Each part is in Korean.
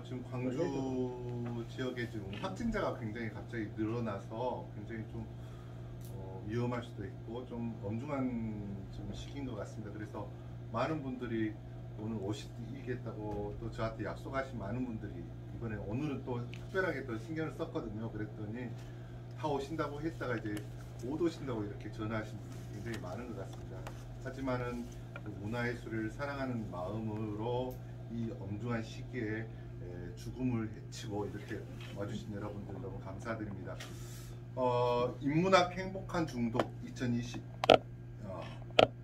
지금 광주 지역에 지금 확진자가 굉장히 갑자기 늘어나서 굉장히 좀 위험할 수도 있고 좀 엄중한 지금 시기인 것 같습니다. 그래서 많은 분들이 오늘 오시겠다고 또 저한테 약속하신 많은 분들이 이번에 오늘은 또 특별하게 더 신경을 썼거든요. 그랬더니 다 오신다고 했다가 이제 못 오신다고 이렇게 전화하신 분들이 굉장히 많은 것 같습니다. 하지만은 그 문화예술을 사랑하는 마음으로 이 엄중한 시기에 죽음을 해치고 이렇게 와주신 여러분들 너무 감사드립니다. 인문학 행복한 중독 2020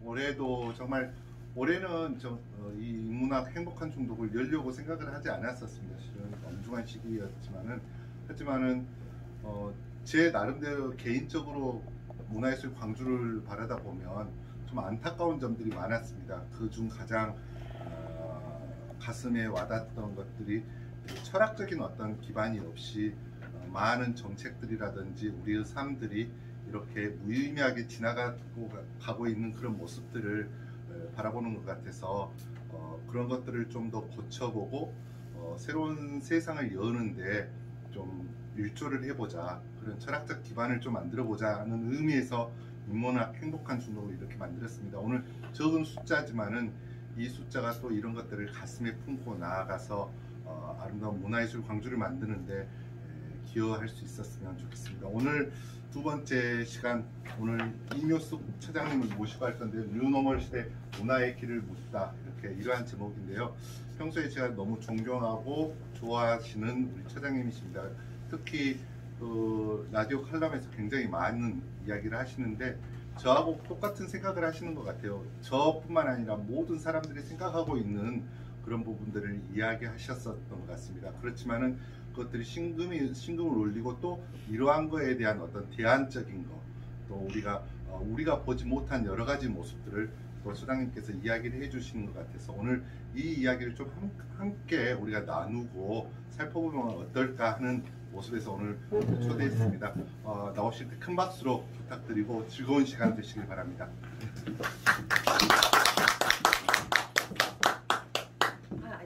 올해도 정말 올해는 이 인문학 행복한 중독을 열려고 생각을 하지 않았었습니다. 실은 엄중한 시기였지만은 하지만은 제 나름대로 개인적으로 문화예술 광주를 바라다 보면 좀 안타까운 점들이 많았습니다. 그중 가장 가슴에 와닿았던 것들이 철학적인 어떤 기반이 없이 많은 정책들이라든지 우리의 삶들이 이렇게 무의미하게 지나가고 있는 그런 모습들을 바라보는 것 같아서 그런 것들을 좀 더 고쳐보고 새로운 세상을 여는데 좀 일조를 해보자, 그런 철학적 기반을 좀 만들어보자 하는 의미에서 인문학 행복한 중독을 이렇게 만들었습니다. 오늘 적은 숫자지만은 이 숫자가 또 이런 것들을 가슴에 품고 나아가서 아름다운 문화예술 광주를 만드는데 기여할 수 있었으면 좋겠습니다. 오늘 두 번째 시간, 오늘 이묘숙 차장님을 모시고 할 건데요. 뉴노멀 시대 문화의 길을 묻다, 이렇게 이러한 제목인데요. 평소에 제가 너무 존경하고 좋아하시는 우리 차장님이십니다. 특히 그 라디오 칼럼에서 굉장히 많은 이야기를 하시는데 저하고 똑같은 생각을 하시는 것 같아요. 저뿐만 아니라 모든 사람들이 생각하고 있는 그런 부분들을 이야기하셨었던 것 같습니다. 그렇지만은 그것들이 심금을 울리고 또 이러한 거에 대한 어떤 대안적인 거, 또 우리가 보지 못한 여러 가지 모습들을 또 소장님께서 이야기를 해주시는 것 같아서 오늘 이 이야기를 좀 함께 우리가 나누고 살펴보면 어떨까 하는 모습에서 오늘 초대했습니다. 나오실 때 큰 박수로 부탁드리고 즐거운 시간 되시길 바랍니다.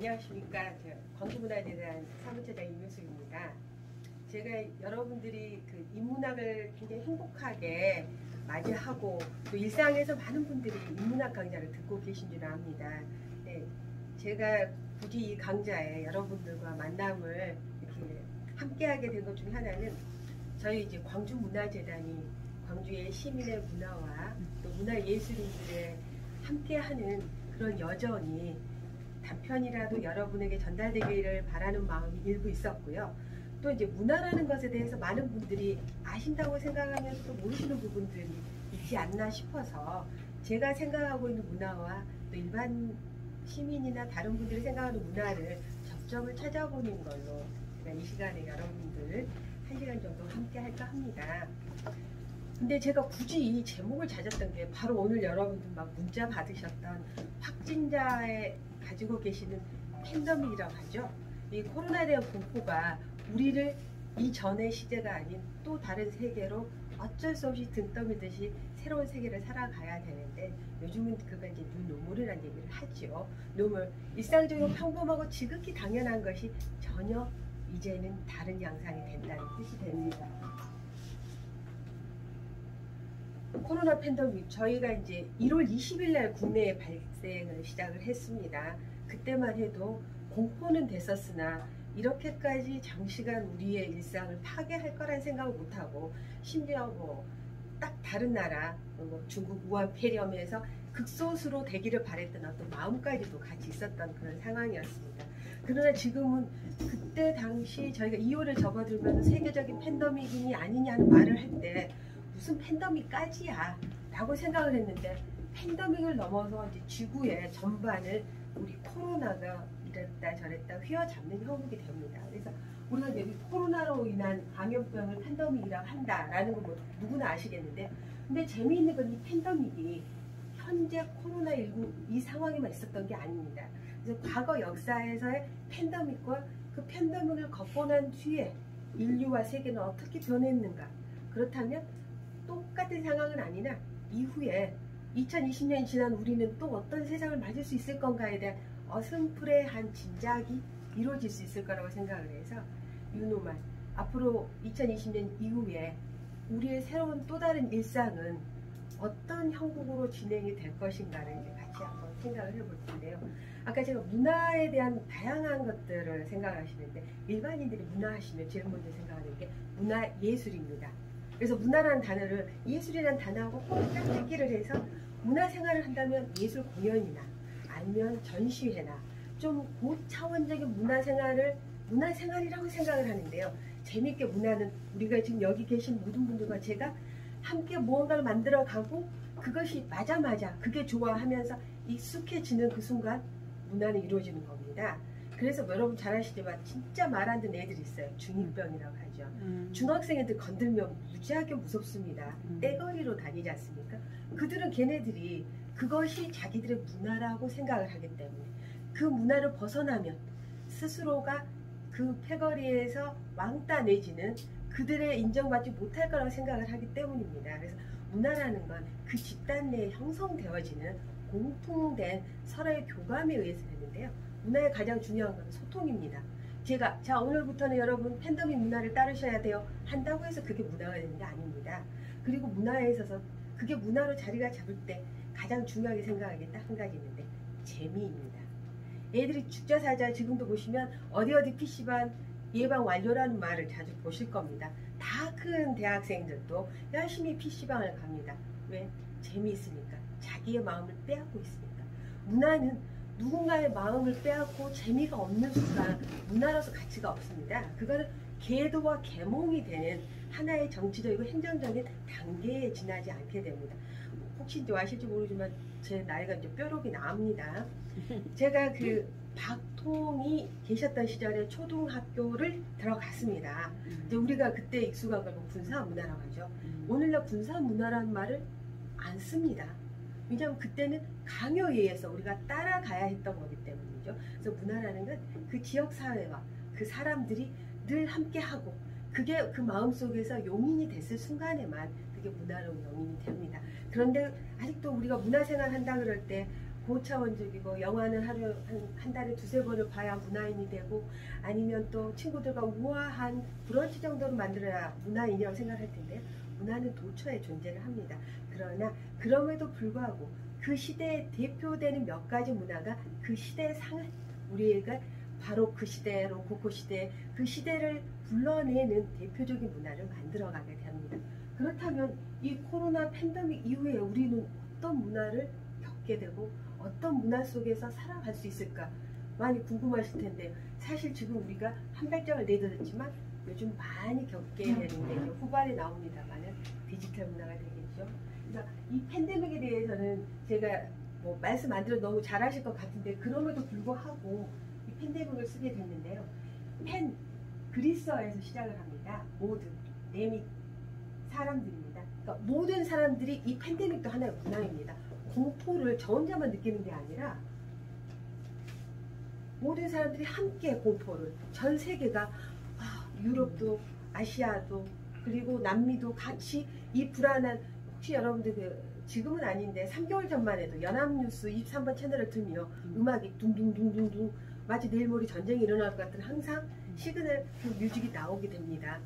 안녕하십니까. 광주문화재단 사무처장 이묘숙입니다. 제가 여러분들이 그 인문학을 굉장히 행복하게 맞이하고 또 일상에서 많은 분들이 인문학 강좌를 듣고 계신 줄 압니다. 네, 제가 굳이 이 강좌에 여러분들과 만남을 이렇게 함께하게 된 것 중에 하나는 저희 이제 광주문화재단이 광주의 시민의 문화와 또 문화예술인들의 함께하는 그런 여정이 단편이라도 여러분에게 전달되기를 바라는 마음이 일부 있었고요. 또 이제 문화라는 것에 대해서 많은 분들이 아신다고 생각하면서도 모르시는 부분들이 있지 않나 싶어서 제가 생각하고 있는 문화와 또 일반 시민이나 다른 분들이 생각하는 문화를 접점을 찾아보는 걸로 제가 이 시간에 여러분들 1시간 정도 함께 할까 합니다. 근데 제가 굳이 이 제목을 찾았던 게 바로 오늘 여러분들 막 문자 받으셨던 확진자의 가지고 계시는 팬데믹이라고 하죠. 이 코로나에 대한 공포가 우리를 이전의 시대가 아닌 또 다른 세계로 어쩔 수 없이 등 떠밀듯이 새로운 세계를 살아가야 되는데 요즘은 그가 이제 뉴노멀이라는 얘기를 하죠. 노멀, 일상적이고 평범하고 지극히 당연한 것이 전혀 이제는 다른 양상이 된다는 뜻이 됩니다. 코로나 팬데믹, 저희가 이제 1월 20일 날 국내에 발생을 시작을 했습니다. 그때만 해도 공포는 됐었으나 이렇게까지 장시간 우리의 일상을 파괴할 거란 생각을 못하고 심지어 뭐 딱 다른 나라 중국 우한 폐렴에서 극소수로 되기를 바랬던 어떤 마음까지도 같이 있었던 그런 상황이었습니다. 그러나 지금은 그때 당시 저희가 2월을 접어들면서 세계적인 팬데믹이니 아니냐는 말을 할 때 무슨 팬데믹까지야 라고 생각을 했는데 팬데믹을 넘어서 이제 지구의 전반을 우리 코로나가 이랬다 저랬다 휘어잡는 형국이 됩니다. 그래서 우리가 이제 코로나로 인한 감염병을 팬데믹이라고 한다라는 건 뭐 누구나 아시겠는데, 근데 재미있는 건 이 팬데믹이 현재 코로나19 이 상황에만 있었던 게 아닙니다. 그래서 과거 역사에서의 팬데믹과 그 팬데믹을 극복한 뒤에 인류와 세계는 어떻게 변했는가? 그렇다면 똑같은 상황은 아니나 이후에 2020년이 지난 우리는 또 어떤 세상을 맞을 수 있을 건가에 대한 어슴푸레한 짐작이 이루어질 수 있을 거라고 생각을 해서 유노말 앞으로 2020년 이후에 우리의 새로운 또 다른 일상은 어떤 형국으로 진행이 될 것인가를 이제 같이 한번 생각을 해볼 텐데요. 아까 제가 문화에 대한 다양한 것들을 생각하시는데 일반인들이 문화하시면 제일 먼저 생각하는 게 문화예술입니다. 그래서 문화라는 단어를 예술이라는 단어하고 호흡 딱 듣기를 해서 문화생활을 한다면 예술 공연이나 아니면 전시회나 좀 고차원적인 문화생활이라고 생각을 하는데요. 재밌게 문화는 우리가 지금 여기 계신 모든 분들과 제가 함께 무언가를 만들어가고 그것이 맞아 그게 좋아하면서 익숙해지는 그 순간 문화는 이루어지는 겁니다. 그래서 여러분 잘 아시지만 진짜 말 안 듣는 애들이 있어요. 중2병이라고 하죠. 중학생 애들 건들면 무지하게 무섭습니다. 떼거리로 다니지 않습니까? 그들은 걔네들이 그것이 자기들의 문화라고 생각을 하기 때문에 그 문화를 벗어나면 스스로가 그 패거리에서 왕따 내지는 그들의 인정받지 못할 거라고 생각을 하기 때문입니다. 그래서 문화라는 건 그 집단 내에 형성되어지는 공통된 서로의 교감에 의해서 되는데요. 문화의 가장 중요한 건 소통입니다. 제가 자 오늘부터는 여러분 팬데믹 문화를 따르셔야 돼요 한다고 해서 그게 문화가 되는 게 아닙니다. 그리고 문화에 있어서 그게 문화로 자리가 잡을 때 가장 중요하게 생각하는 게 딱 한 가지 있는데 재미입니다. 애들이 죽자사자 지금도 보시면 어디 PC방 예방 완료라는 말을 자주 보실 겁니다. 다 큰 대학생들도 열심히 PC방을 갑니다. 왜? 재미있으니까. 자기의 마음을 빼앗고 있으니까. 문화는 누군가의 마음을 빼앗고 재미가 없는 순간 문화로서 가치가 없습니다. 그거는 계도와 계몽이 되는 하나의 정치적이고 행정적인 단계에 지나지 않게 됩니다. 혹시 이제 아실지 모르지만 제 나이가 이제 뾰록이 나옵니다. 제가 그 박통이 계셨던 시절에 초등학교를 들어갔습니다. 이제 우리가 그때 익숙한 걸 군사문화라고 하죠. 오늘날 군사문화라는 말을 안 씁니다. 왜냐하면 그때는 강요에 의해서 우리가 따라가야 했던 거기 때문이죠. 그래서 문화라는 건 그 지역사회와 그 사람들이 늘 함께하고 그게 그 마음속에서 용인이 됐을 순간에만 그게 문화로 용인이 됩니다. 그런데 아직도 우리가 문화생활 한다 그럴 때 고차원적이고 영화는 하루 한 달에 2-3번을 봐야 문화인이 되고 아니면 또 친구들과 우아한 브런치 정도로 만들어야 문화인이라고 생각할 텐데요. 문화는 도처에 존재를 합니다. 그러나 그럼에도 불구하고 그 시대에 대표되는 몇 가지 문화가 그 시대의 상을 우리가 바로 그 시대, 로코코 시대, 그 시대를 불러내는 대표적인 문화를 만들어가게 됩니다. 그렇다면 이 코로나 팬데믹 이후에 우리는 어떤 문화를 겪게 되고 어떤 문화 속에서 살아갈 수 있을까 많이 궁금하실 텐데 사실 지금 우리가 한 발짝을 내딛었지만 요즘 많이 겪게 되는 게 후반에 나옵니다만은 디지털 문화가 되겠죠. 그래서 이 팬데믹에 대해서는 제가 뭐 말씀 안 드려도 너무 잘하실 것 같은데 그럼에도 불구하고 이 팬데믹을 쓰게 됐는데요. 그리스어에서 시작을 합니다. 모든 내미 사람들입니다. 그러니까 모든 사람들이 이 팬데믹도 하나의 문화입니다. 공포를 저 혼자만 느끼는 게 아니라 모든 사람들이 함께 공포를 전 세계가 유럽도 아시아도 그리고 남미도 같이 이 불안한 혹시 여러분들 지금은 아닌데 3개월 전만 해도 연합뉴스 23번 채널을 틀면 음악이 둥둥둥둥둥 마치 내일 모레 전쟁이 일어날 것 같은 항상 시그널 그 뮤직이 나오게 됩니다.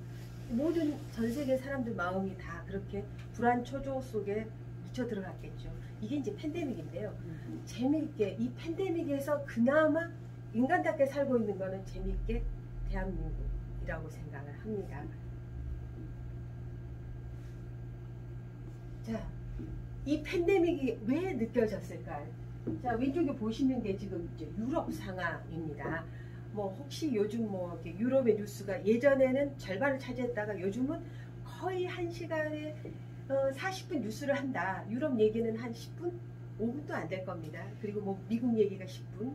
모든 전 세계 사람들 마음이 다 그렇게 불안 초조 속에 묻혀 들어갔겠죠. 이게 이제 팬데믹인데요. 재미있게 이 팬데믹에서 그나마 인간답게 살고 있는 거는 재미있게 대한민국이라고 생각을 합니다. 자, 이 팬데믹이 왜 느껴졌을까요? 자, 왼쪽에 보시는 게 지금 이제 유럽 상황입니다. 뭐 혹시 요즘 뭐 유럽의 뉴스가 예전에는 절반을 차지했다가 요즘은 거의 1시간에 40분 뉴스를 한다. 유럽 얘기는 한 10분? 5분도 안 될 겁니다. 그리고 뭐 미국 얘기가 10분.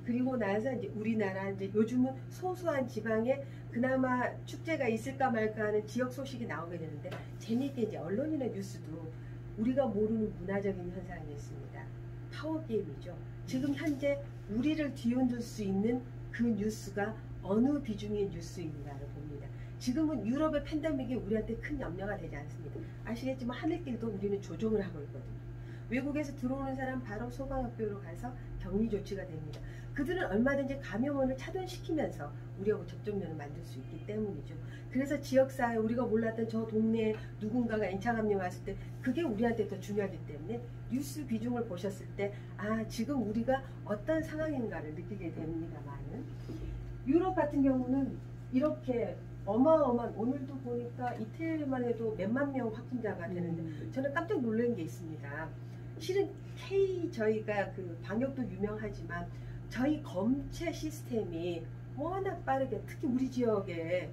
그리고 나서 이제 우리나라 이제 요즘은 소소한 지방에 그나마 축제가 있을까 말까 하는 지역 소식이 나오게 되는데 재미있게 이제 언론이나 뉴스도 우리가 모르는 문화적인 현상이 있습니다. 파워게임이죠. 지금 현재 우리를 뒤흔들 수 있는 그 뉴스가 어느 비중의 뉴스인가를 봅니다. 지금은 유럽의 팬데믹이 우리한테 큰 염려가 되지 않습니다. 아시겠지만 하늘길도 우리는 조종을 하고 있거든요. 외국에서 들어오는 사람 바로 소방학교로 가서 격리 조치가 됩니다. 그들은 얼마든지 감염원을 차단시키면서 우리하고 접촉면을 만들 수 있기 때문이죠. 그래서 지역사회 우리가 몰랐던 저 동네에 누군가가 N차 감염 왔을 때 그게 우리한테 더 중요하기 때문에 뉴스 비중을 보셨을 때 지금 우리가 어떤 상황인가를 느끼게 됩니다만은 유럽 같은 경우는 이렇게 어마어마한 오늘도 보니까 이틀만 해도 몇만 명 확진자가 되는데 저는 깜짝 놀란 게 있습니다. 실은 저희가 그 방역도 유명하지만 저희 검체 시스템이 워낙 빠르게 특히 우리 지역에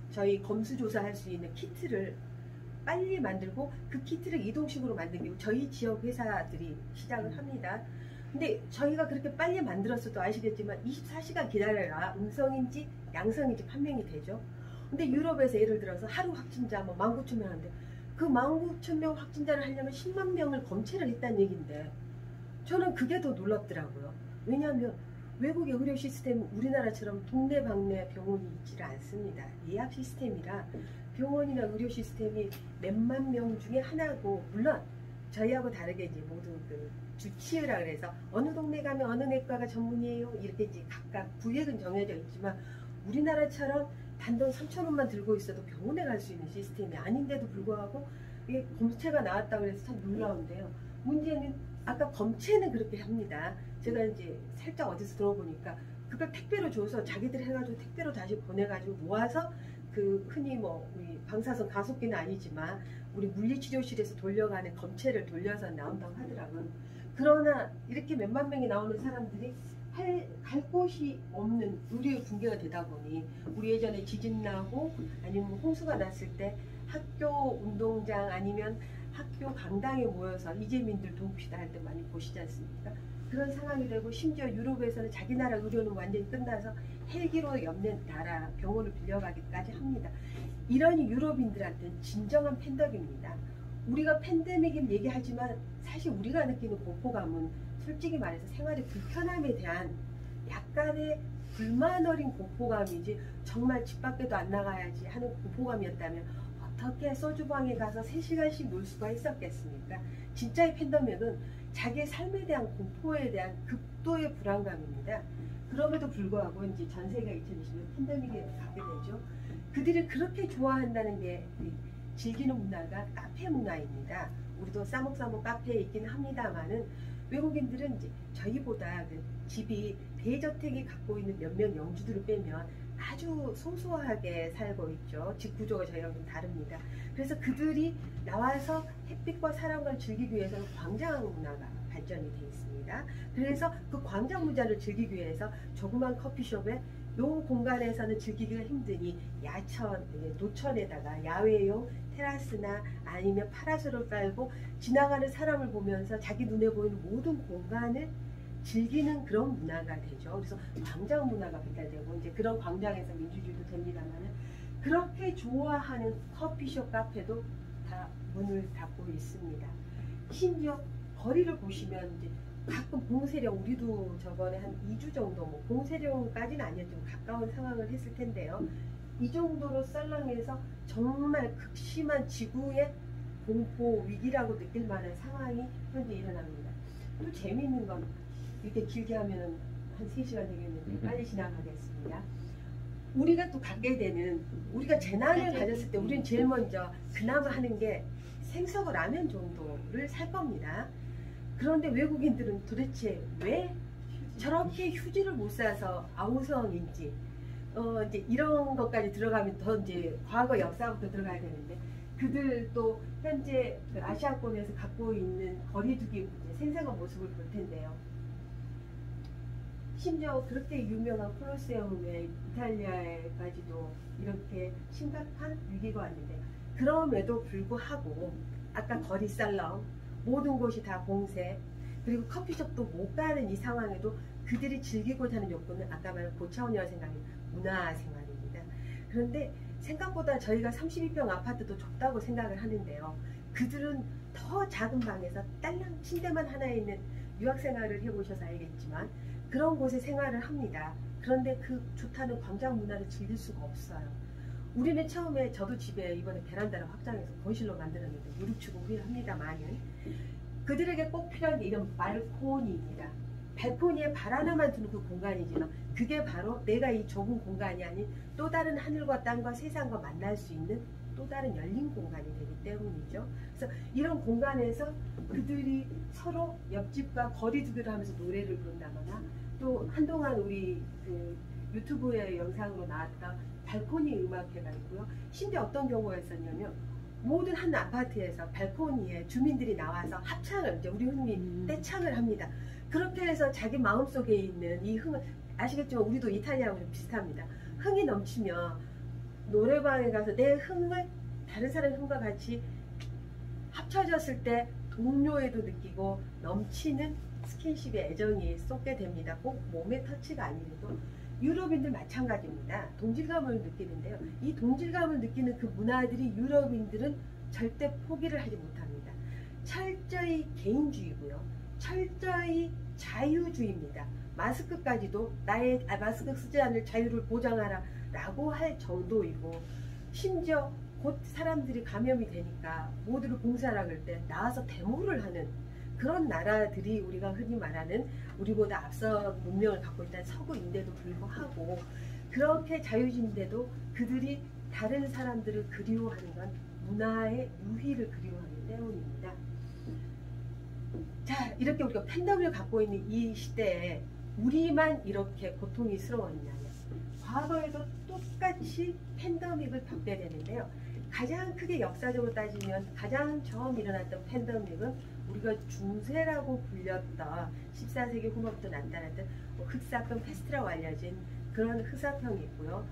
저희 검수 조사할 수 있는 키트를 빨리 만들고 그 키트를 이동식으로 만든 게 저희 지역 회사들이 시작을 합니다. 근데 저희가 그렇게 빨리 만들었어도 아시겠지만 24시간 기다려야 음성인지 양성인지 판명이 되죠. 근데 유럽에서 예를 들어서 하루 확진자 19,000명 하는데 그 19,000명 확진자를 하려면 10만 명을 검체를 했다는 얘기인데 저는 그게 더 놀랍더라고요. 왜냐하면 외국의 의료 시스템은 우리나라처럼 동네방네 병원이 있지를 않습니다. 예약 시스템이라 병원이나 의료 시스템이 몇만 명 중에 하나고, 물론 저희하고 다르게 이제 모두 그 주치의라 그래서 어느 동네 가면 어느 내과가 전문이에요 이렇게 이제 각각 구역은 정해져 있지만 우리나라처럼 단돈 3,000원만 들고 있어도 병원에 갈 수 있는 시스템이 아닌데도 불구하고 이게 검체가 나왔다고 해서 참 놀라운데요. 문제는 아까 검체는 그렇게 합니다. 제가 이제 살짝 어디서 들어보니까 그걸 택배로 줘서 자기들 해가지고 택배로 다시 보내가지고 모아서 그 흔히 우리 방사선 가속기는 아니지만 우리 물리치료실에서 돌려가는 검체를 돌려서 나온다고 하더라고요. 그러나 이렇게 몇만 명이 나오는 사람들이 갈 곳이 없는 의료의 붕괴가 되다 보니 우리 예전에 지진 나고 아니면 홍수가 났을 때 학교 운동장 아니면 학교 강당에 모여서 이재민들 도웁시다 할 때 많이 보시지 않습니까? 그런 상황이 되고 심지어 유럽에서는 자기 나라 의료는 완전히 끝나서 헬기로 옆에 나라 병원을 빌려가기까지 합니다. 이러니 유럽인들한테는 진정한 팬덤입니다. 우리가 팬데믹을 얘기하지만 사실 우리가 느끼는 공포감은 솔직히 말해서 생활의 불편함에 대한 약간의 불만 어린 공포감이지 정말 집 밖에도 안 나가야지 하는 공포감이었다면 어떻게 소주방에 가서 3시간씩 놀 수가 있었겠습니까? 진짜의 팬데믹은 자기의 삶에 대한 공포에 대한 극도의 불안감입니다. 그럼에도 불구하고 이제 전 세계가 2020년 팬데믹에 가게 되죠. 그들이 그렇게 좋아한다는 게 즐기는 문화가 카페 문화입니다. 우리도 싸먹싸먹 카페에 있긴 합니다만은 외국인들은 이제 저희보다 그 집이 대저택이 갖고 있는 몇몇 영주들을 빼면 아주 소소하게 살고 있죠. 집 구조가 저희랑 좀 다릅니다. 그래서 그들이 나와서 햇빛과 사랑을 즐기기 위해서는 광장 문화가 발전이 되어 있습니다. 그래서 그 광장 문화를 즐기기 위해서 조그만 커피숍에 요 공간에서는 즐기기가 힘드니 야천, 노천에다가 야외용 테라스나 아니면 파라솔을 깔고 지나가는 사람을 보면서 자기 눈에 보이는 모든 공간을 즐기는 그런 문화가 되죠. 그래서 광장 문화가 발달되고 이제 그런 광장에서 민주주의도 됩니다만 그렇게 좋아하는 커피숍, 카페도 다 문을 닫고 있습니다. 심지어 거리를 보시면 이제 가끔 봉쇄령, 우리도 저번에 한 2주 정도 봉쇄령까지는 아니었지만 가까운 상황을 했을 텐데요. 이 정도로 썰렁해서 정말 극심한 지구의 공포 위기라고 느낄 만한 상황이 현재 일어납니다. 또 재미있는 건 이렇게 길게 하면 한 3시간 되겠는데 빨리 지나가겠습니다. 우리가 또 갖게 되는, 우리가 재난을 가졌을 때 우리는 제일 먼저 그나마 하는 게 생서구 라면 정도를 살 겁니다. 그런데 외국인들은 도대체 왜 저렇게 휴지를 못 사서 아우성인지 이제 이런 것까지 들어가면 더 이제 과거 역사부터 들어가야 되는데 그들도 현재 그 아시아권에서 갖고 있는 거리두기 생생한 모습을 볼 텐데요. 심지어 그렇게 유명한 콜로세움의 이탈리아에까지도 이렇게 심각한 위기가 왔는데 그럼에도 불구하고 아까 거리 썰렁, 모든 곳이 다 봉쇄, 그리고 커피숍도 못 가는 이 상황에도 그들이 즐기고자 하는 욕구는 아까 말한 고차원이라고 생각하는 문화생활입니다. 그런데 생각보다 저희가 32평 아파트도 좁다고 생각을 하는데요. 그들은 더 작은 방에서 딸랑 침대만 하나에 있는 유학생활을 해보셔서 알겠지만 그런 곳에 생활을 합니다. 그런데 그 좋다는 광장 문화를 즐길 수가 없어요. 우리는 처음에 저도 집에 이번에 베란다를 확장해서 거실로 만들었는데 무릎 치고 후회를 합니다만은 그들에게 꼭 필요한 게 이런 발코니입니다. 발코니에 발 하나만 두는 그 공간이지만 그게 바로 내가 이 좁은 공간이 아닌 또 다른 하늘과 땅과 세상과 만날 수 있는 또 다른 열린 공간이 되기 때문이죠. 그래서 이런 공간에서 그들이 서로 옆집과 거리두기를 하면서 노래를 부른다거나 또 한동안 우리 그 유튜브의 영상으로 나왔던 발코니 음악회가 있고요. 심지어 어떤 경우가 있었냐면 모든 한 아파트에서 발코니에 주민들이 나와서 합창을 이제 우리 흔히 떼창을 합니다. 그렇게 해서 자기 마음속에 있는 이 흥을 아시겠지만 우리도 이탈리아하고 좀 비슷합니다. 흥이 넘치면 노래방에 가서 내 흥을 다른 사람의 흥과 같이 합쳐졌을 때 동료애도 느끼고 넘치는 스킨십의 애정이 쏟게 됩니다. 꼭 몸의 터치가 아니라도 유럽인들 마찬가지입니다. 동질감을 느끼는데요. 이 동질감을 느끼는 그 문화들이 유럽인들은 절대 포기를 하지 못합니다. 철저히 개인주의고요. 철저히 자유주의입니다. 마스크까지도 마스크 쓰지 않을 자유를 보장하라 라고 할 정도이고 심지어 곧 사람들이 감염이 되니까 모두를 봉쇄하라 그럴 때 나와서 데모를 하는 그런 나라들이 우리가 흔히 말하는 우리보다 앞서 문명을 갖고 있다는 서구인데도 불구하고 그렇게 자유주의인데도 그들이 다른 사람들을 그리워하는 건 문화의 유희를 그리워하기 때문입니다. 자, 이렇게 우리가 팬덤을 갖고 있는 이 시대에 우리만 이렇게 고통이스러웠냐면 과거에도 똑같이 팬데믹을 겪게 되는데요. 가장 크게 역사적으로 따지면 가장 처음 일어났던 팬데믹은 우리가 중세라고 불렸던 14세기 후반부터 나타났던 흑사병 페스트라고 알려진 그런 흑사병이 있고요.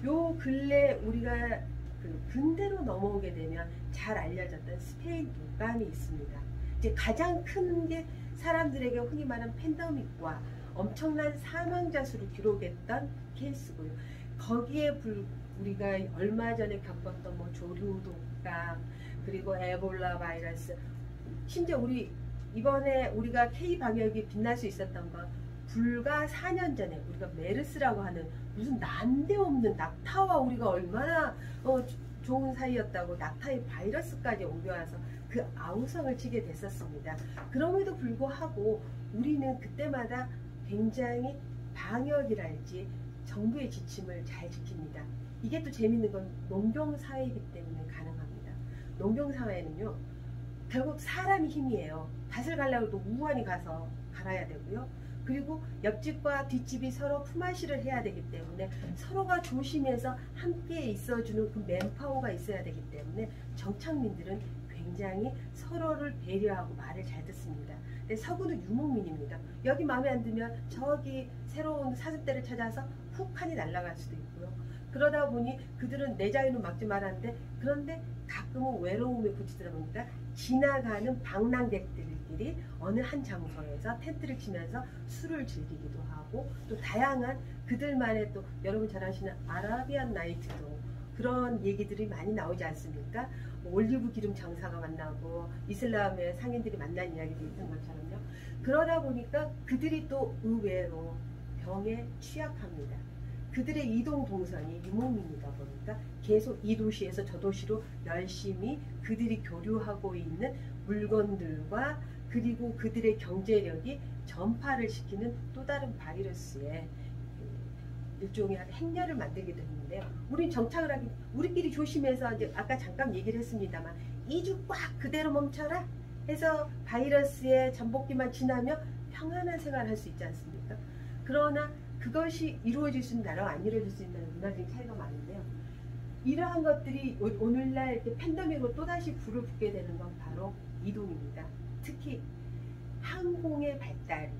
요 근래 우리가 그 근대로 넘어오게 되면 잘 알려졌던 스페인 독감이 있습니다. 이제 가장 큰 게 사람들에게 흔히 말하는 팬데믹과 엄청난 사망자 수를 기록했던 케이스고요. 거기에 우리가 얼마 전에 겪었던 뭐 조류 독감 그리고 에볼라 바이러스 심지어 이번에 우리가 K 방역이 빛날 수 있었던 건 불과 4년 전에 우리가 메르스라고 하는 무슨 난데없는 낙타와 우리가 얼마나 좋은 사이였다고 낙타의 바이러스까지 옮겨와서 그 아우성을 치게 됐었습니다. 그럼에도 불구하고 우리는 그때마다 굉장히 방역이랄지 정부의 지침을 잘 지킵니다. 이게 또 재밌는 건 농경사회이기 때문에 가능합니다. 농경사회는요 결국 사람이 힘이에요. 밭을 가려고 또 우환이 가서 갈아야 되고요. 그리고 옆집과 뒷집이 서로 품앗이를 해야 되기 때문에 서로가 조심해서 함께 있어주는 그 맨파워가 있어야 되기 때문에 정착민들은 굉장히 서로를 배려하고 말을 잘 듣습니다. 근데 서구는 유목민입니다. 여기 마음에 안 들면 저기 새로운 사슴떼를 찾아서 훅하니 날아갈 수도 있고요. 그러다 보니 그들은 내 자유는 막지 말았는데 그런데 가끔은 외로움에 부치다 보니까 지나가는 방랑객들끼리 어느 한 장소에서 텐트를 치면서 술을 즐기기도 하고 또 다양한 그들만의 또 여러분 잘 아시는 아라비안 나이트도 그런 얘기들이 많이 나오지 않습니까? 올리브 기름 장사가 만나고 이슬람의 상인들이 만난 이야기도 있던 것처럼요. 그러다 보니까 그들이 또 의외로 병에 취약합니다. 그들의 이동 동선이 유목민이다 보니까 계속 이 도시에서 저 도시로 열심히 그들이 교류하고 있는 물건들과 그리고 그들의 경제력이 전파를 시키는 또 다른 바이러스의 일종의 행렬을 만들게 되는데요. 우린 정착을 하기 우리끼리 조심해서 이제 아까 잠깐 얘기를 했습니다만 2주 꽉 그대로 멈춰라 해서 바이러스의 잠복기만 지나면 평안한 생활을 할 수 있지 않습니까? 그러나 그것이 이루어질 수 있는 나라와 안 이루어질 수 있는 문화적인 차이가 많은데요. 이러한 것들이 오늘날 이렇게 팬데믹으로 또다시 불을 붙게 되는 건 바로 이동입니다. 특히 항공의 발달이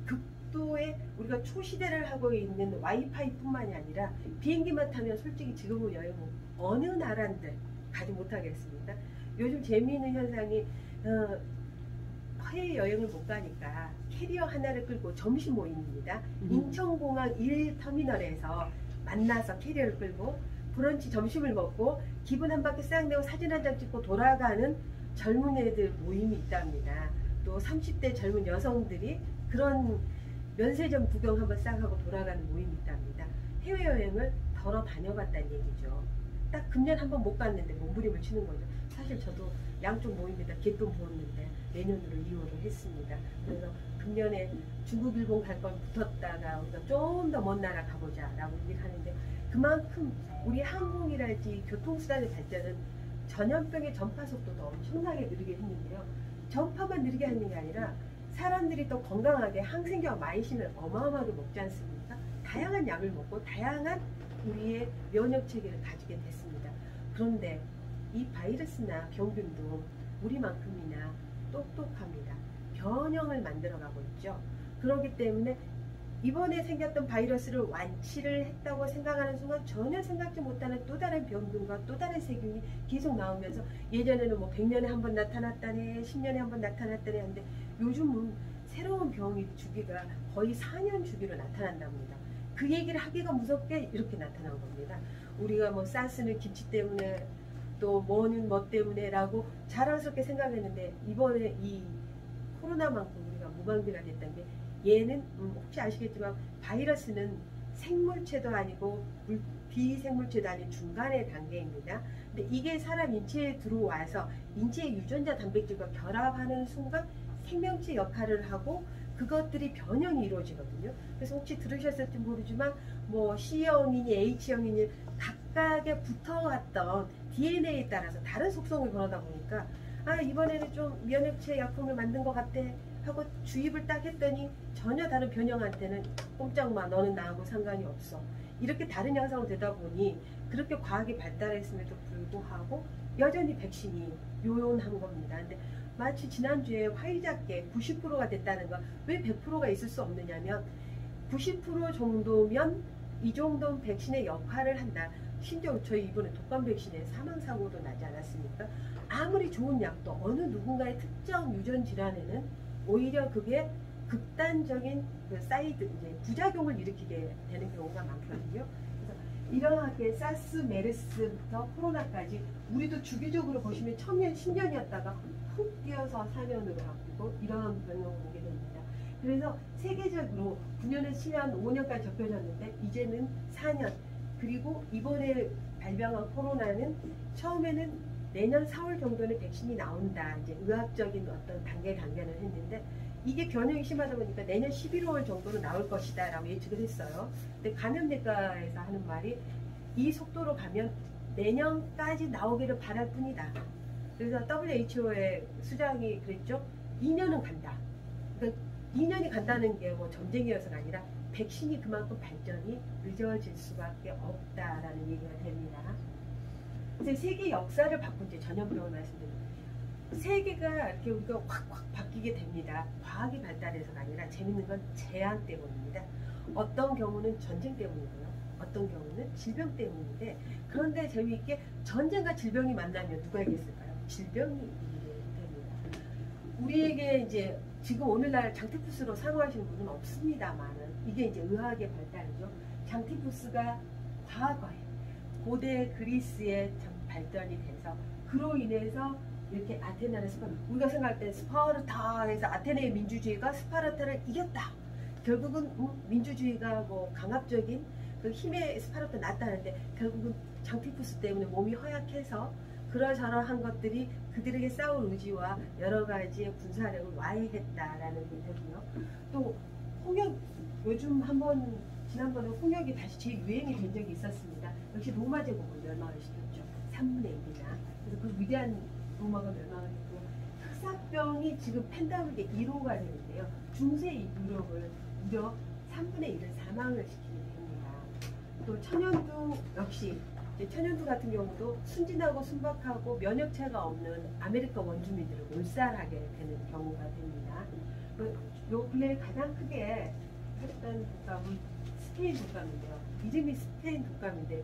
극도의 우리가 초시대를 하고 있는 와이파이 뿐만이 아니라 비행기만 타면 솔직히 지금은 여행은 어느 나라인들 가지 못하겠습니다. 요즘 재미있는 현상이 해외여행을 못 가니까 캐리어 하나를 끌고 점심 모임입니다. 인천공항 1터미널에서 만나서 캐리어를 끌고 브런치 점심을 먹고 기분 한 바퀴 싹 내고 사진 한 장 찍고 돌아가는 젊은 애들 모임이 있답니다. 또 30대 젊은 여성들이 그런 면세점 구경 한번 싹 하고 돌아가는 모임이 있답니다. 해외여행을 덜어 다녀봤다는 얘기죠. 딱 금년 한번 못 갔는데 몸부림을 치는 거죠. 사실 저도 양쪽 모임에다 개돈 부었는데 내년으로 이혼을 했습니다. 그래서 금년에 중국, 일본 갈 건 붙었다가 우리가 좀 더 먼 나라 가보자 라고 얘기를 하는데, 그만큼 우리 항공이랄지 교통수단의 발전은 전염병의 전파 속도도 엄청나게 느리게 했는데요. 전파만 느리게 하는 게 아니라 사람들이 또 건강하게 항생제와 마이신을 어마어마하게 먹지 않습니까? 다양한 약을 먹고 다양한 우리의 면역 체계를 가지게 됐습니다. 그런데 이 바이러스나 병균도 우리만큼이나 똑똑합니다. 변형을 만들어가고 있죠. 그렇기 때문에 이번에 생겼던 바이러스를 완치를 했다고 생각하는 순간 전혀 생각지 못하는 또 다른 병균과 또 다른 세균이 계속 나오면서, 예전에는 뭐 100년에 한 번 나타났다네, 10년에 한 번 나타났다네 하는데 요즘은 새로운 병의 주기가 거의 4년 주기로 나타난답니다. 그 얘기를 하기가 무섭게 이렇게 나타난 겁니다. 우리가 뭐 사스는 김치 때문에 또 뭐는 뭐 때문에 라고 자랑스럽게 생각했는데, 이번에 이 코로나만큼 우리가 무방비가 됐던 게, 얘는 혹시 아시겠지만 바이러스는 생물체도 아니고 비생물체도 아닌 중간의 단계입니다. 근데 이게 사람 인체에 들어와서 인체의 유전자 단백질과 결합하는 순간 생명체 역할을 하고 그것들이 변형이 이루어지거든요. 그래서 혹시 들으셨을지 모르지만 뭐 C형이니 H형이니 각각의 붙어왔던 DNA에 따라서 다른 속성을 변하다 보니까, 아 이번에는 좀 면역체 약품을 만든 것 같아 하고 주입을 딱 했더니 전혀 다른 변형한테는 꼼짝마, 너는 나하고 상관이 없어, 이렇게 다른 양상으로 되다 보니 그렇게 과학이 발달했음에도 불구하고 여전히 백신이 요원한 겁니다. 근데 마치 지난주에 화이자께 90%가 됐다는 거, 왜 100%가 있을 수 없느냐면 90% 정도면 이 정도는 백신의 역할을 한다. 심지어 저희 이번에 독감 백신에 사망사고도 나지 않았습니까? 아무리 좋은 약도 어느 누군가의 특정 유전 질환에는 오히려 그게 극단적인 그 사이드, 이제 부작용을 일으키게 되는 경우가 많거든요. 그래서 이러하게 사스, 메르스부터 코로나까지 우리도 주기적으로 보시면 1000년, 10년이었다가 훅 뛰어서 4년으로 바뀌고 이러한 변형을 보게 됩니다. 그래서 세계적으로 9년에 7년, 5년까지 접혀졌는데 이제는 4년, 그리고 이번에 발병한 코로나는 처음에는 내년 4월 정도는 백신이 나온다, 이제 의학적인 어떤 단계를 했는데, 이게 변형이 심하다 보니까 내년 11월 정도는 나올 것이다 라고 예측을 했어요. 근데 감염내과에서 하는 말이 이 속도로 가면 내년까지 나오기를 바랄 뿐이다. 그래서 WHO의 수장이 그랬죠. 2년은 간다. 그러니까 2년이 간다는 게 뭐 전쟁이어서가 아니라 백신이 그만큼 발전이 늦어질 수밖에 없다라는 얘기가 됩니다. 그래서 세계 역사를 바꾼 지 전염병을 말씀드립니다. 세계가 이렇게 우리가 확 바뀌게 됩니다. 과학이 발달해서가 아니라 재밌는 건 재앙 때문입니다. 어떤 경우는 전쟁 때문이고요. 어떤 경우는 질병 때문인데, 그런데 재미있게 전쟁과 질병이 만나면 누가 이겼을까요? 질병이 이기게 됩니다. 우리에게 이제 지금 오늘날 장티푸스로 사망하시는 분은 없습니다만은, 이게 이제 의학의 발달이죠. 장티푸스가 과거에 고대 그리스의 발전이 돼서 그로 인해서 이렇게 아테네는 우리가 생각할 때 스파르타에서 아테네의 민주주의가 스파르타를 이겼다. 결국은 민주주의가 뭐 강압적인 그 힘의 스파르타 났다는데, 결국은 장티푸스 때문에 몸이 허약해서 그러저러한 것들이 그들에게 싸울 의지와 여러 가지의 군사력을 와해했다라는 게 되고요. 또 홍역, 요즘 한번 지난번에 홍역이 다시 재유행이 된 적이 있었습니다. 역시 로마 제국을 멸망을 시켰죠. 3분의 1이나. 그래서 그 위대한 로마가 멸망을 했고, 흑사병이 지금 팬데믹의 1호가 되는데요. 중세 유럽을 무려 3분의 1을 사망을 시키게 됩니다. 또 천연두 역시, 이제 천연두 같은 경우도 순진하고 순박하고 면역체가 없는 아메리카 원주민들을 몰살하게 되는 경우가 됩니다. 요 근래 가장 크게 했던 독감은 스페인 독감인데요. 이름이 스페인 독감인데,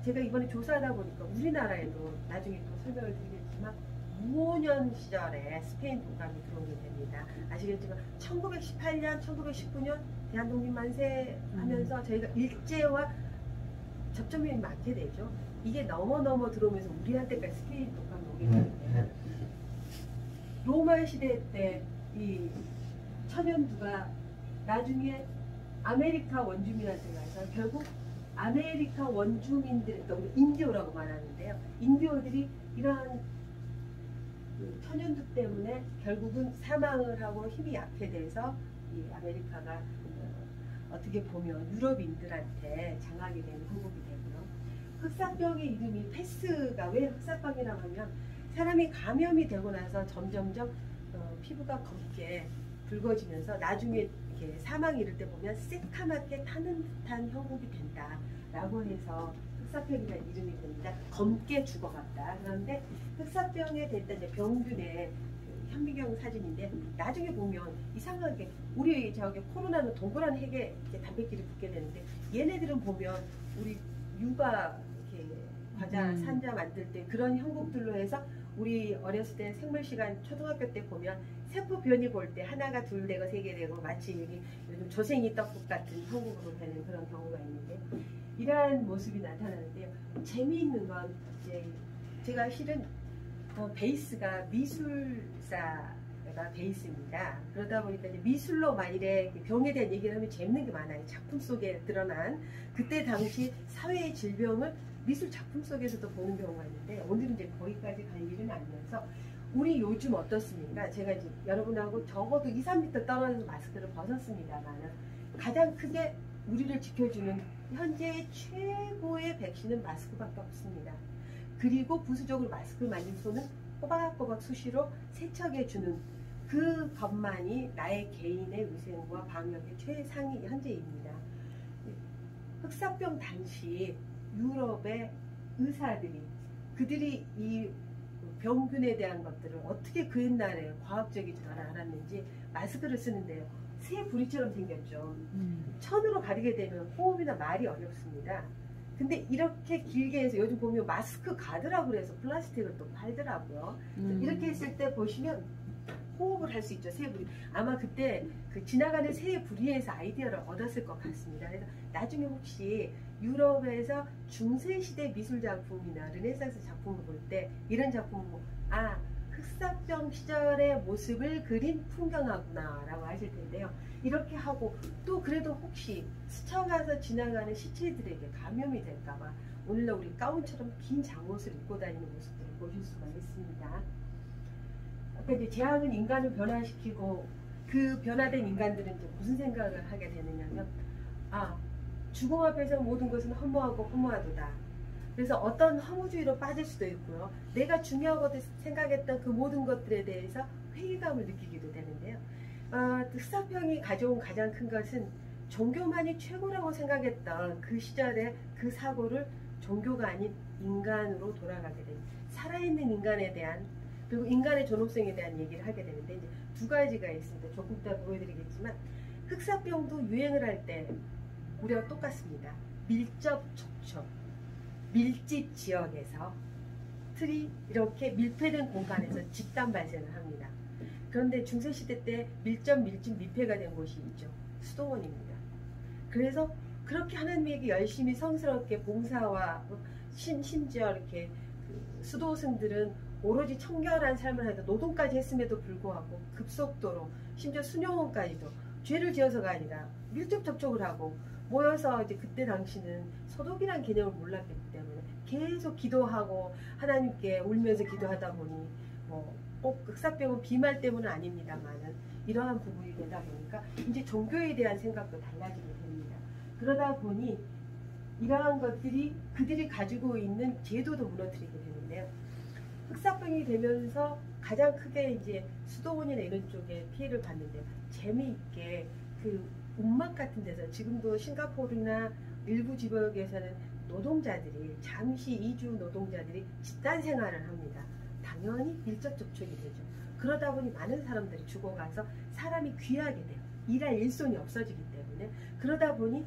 제가 이번에 조사하다 보니까 우리나라에도 나중에 또 설명을 드리겠지만 무오년 시절에 스페인 독감이 들어오게 됩니다. 아시겠지만 1918년, 1919년 대한독립 만세 하면서 저희가 일제와 접점이 많게 되죠. 이게 넘어 들어오면서 우리한테까지 스페인 독감이 오게 되는데, 로마 시대 때 이 천연두가 나중에 아메리카 원주민한테 가서 결국 아메리카 원주민들, 그러니까 우리 인디오라고 말하는데요. 인디오들이 이러한 그 천연두 때문에 결국은 사망을 하고 힘이 약해돼서 이 아메리카가 어떻게 보면 유럽인들한테 장악이 되는 형국이 되고요. 흑사병의 이름이 패스가 왜 흑사병이라고 하면 사람이 감염이 되고 나서 점점점 피부가 검게 붉어지면서 나중에 이렇게 사망이 이를 때 보면 새카맣게 타는 듯한 형국이 된다라고 해서 흑사병이라는 이름이 됩니다. 검게 죽어갔다. 그런데 흑사병에 됐다 이제 병균의 현미경 사진인데 나중에 보면 이상하게 우리 저기 코로나는 동그란 핵에 이제 단백질이 붙게 되는데 얘네들은 보면 우리 유가 이렇게 과자 산자 만들 때 그런 형국들로 해서 우리 어렸을 때 생물 시간 초등학교 때 보면 세포 변이 볼 때 하나가 둘 되고 세 개 되고 마치 여기 요즘 조생이 떡국 같은 형국으로 되는 그런 경우가 있는데 이러한 모습이 나타나는데요. 재미있는 건 이제 제가 실은 베이스가 미술사가 베이스입니다. 그러다 보니까 이제 미술로 만일에 병에 대한 얘기를 하면 재밌는 게 많아요. 작품 속에 드러난 그때 당시 사회의 질병을 미술 작품 속에서도 보는 경우가 있는데 오늘은 이제 거기까지 갈 일은 아니면서 우리 요즘 어떻습니까? 제가 이제 여러분하고 적어도 2, 3m 떨어져서 마스크를 벗었습니다만 가장 크게 우리를 지켜주는 현재 최고의 백신은 마스크밖에 없습니다. 그리고 부수적으로 마스크를 만진 손은 꼬박꼬박 수시로 세척해주는 그 것만이 나의 개인의 위생과 방역의 최상위 현재입니다. 흑사병 당시 유럽의 의사들이 그들이 이 병균에 대한 것들을 어떻게 그 옛날에 과학적이지 알았는지 마스크를 쓰는데요. 새 부리처럼 생겼죠. 천으로 가리게 되면 호흡이나 말이 어렵습니다. 근데 이렇게 길게 해서 요즘 보면 마스크 가드라고 그래서 플라스틱을 또 팔더라고요. 이렇게 했을 때 보시면 호흡을 할 수 있죠. 새 부리. 아마 그때 그 지나가는 새 부리에서 아이디어를 얻었을 것 같습니다. 그래서 나중에 혹시 유럽에서 중세시대 미술 작품이나 르네상스 작품을 볼 때 이런 작품을 보고 아 흑사병 시절의 모습을 그린 풍경하구나 라고 하실 텐데요. 이렇게 하고 또 그래도 혹시 스쳐가서 지나가는 시체들에게 감염이 될까봐 오늘날 우리 가운처럼 긴 잠옷을 입고 다니는 모습들을 보실 수가 있습니다. 아까 이제 재앙은 인간을 변화시키고 그 변화된 인간들은 이제 무슨 생각을 하게 되느냐면 아 죽음 앞에서 모든 것은 허무하고 허무하도다. 그래서 어떤 허무주의로 빠질 수도 있고요. 내가 중요하고 생각했던 그 모든 것들에 대해서 회의감을 느끼기도 되는데요. 흑사병이 가져온 가장 큰 것은 종교만이 최고라고 생각했던 그 시절의 그 사고를 종교가 아닌 인간으로 돌아가게 됩니다. 살아있는 인간에 대한 그리고 인간의 존엄성에 대한 얘기를 하게 되는데 이제 두 가지가 있습니다. 조금 이따 보여드리겠지만 흑사병도 유행을 할 때 우리와 똑같습니다. 밀접 촉촉 밀집 지역에서 틀이 이렇게 밀폐된 공간에서 집단 발생을 합니다. 그런데 중세시대 때 밀집 밀폐가 된 곳이 있죠. 수도원입니다. 그래서 그렇게 하나님에게 열심히 성스럽게 봉사와 심지어 이렇게 그 수도승들은 오로지 청결한 삶을 하다 노동까지 했음에도 불구하고 급속도로 심지어 수녀원까지도 죄를 지어서가 아니라 밀접 접촉을 하고 모여서 이제 그때 당시는 소독이란 개념을 몰랐기 때문에 계속 기도하고 하나님께 울면서 기도하다 보니 꼭 흑사병은 비말 때문은 아닙니다만은 이러한 부분이 되다 보니까 이제 종교에 대한 생각도 달라지게 됩니다. 그러다 보니 이러한 것들이 그들이 가지고 있는 제도도 무너뜨리게 되는데요. 흑사병이 되면서 가장 크게 이제 수도원이나 이런 쪽에 피해를 받는데요. 재미있게 그 움막 같은 데서 지금도 싱가포르나 일부 지역에서는 노동자들이 잠시 이주 노동자들이 집단 생활을 합니다. 당연히 밀접 접촉이 되죠. 그러다 보니 많은 사람들이 죽어가서 사람이 귀하게 돼요. 일할 일손이 없어지기 때문에 그러다 보니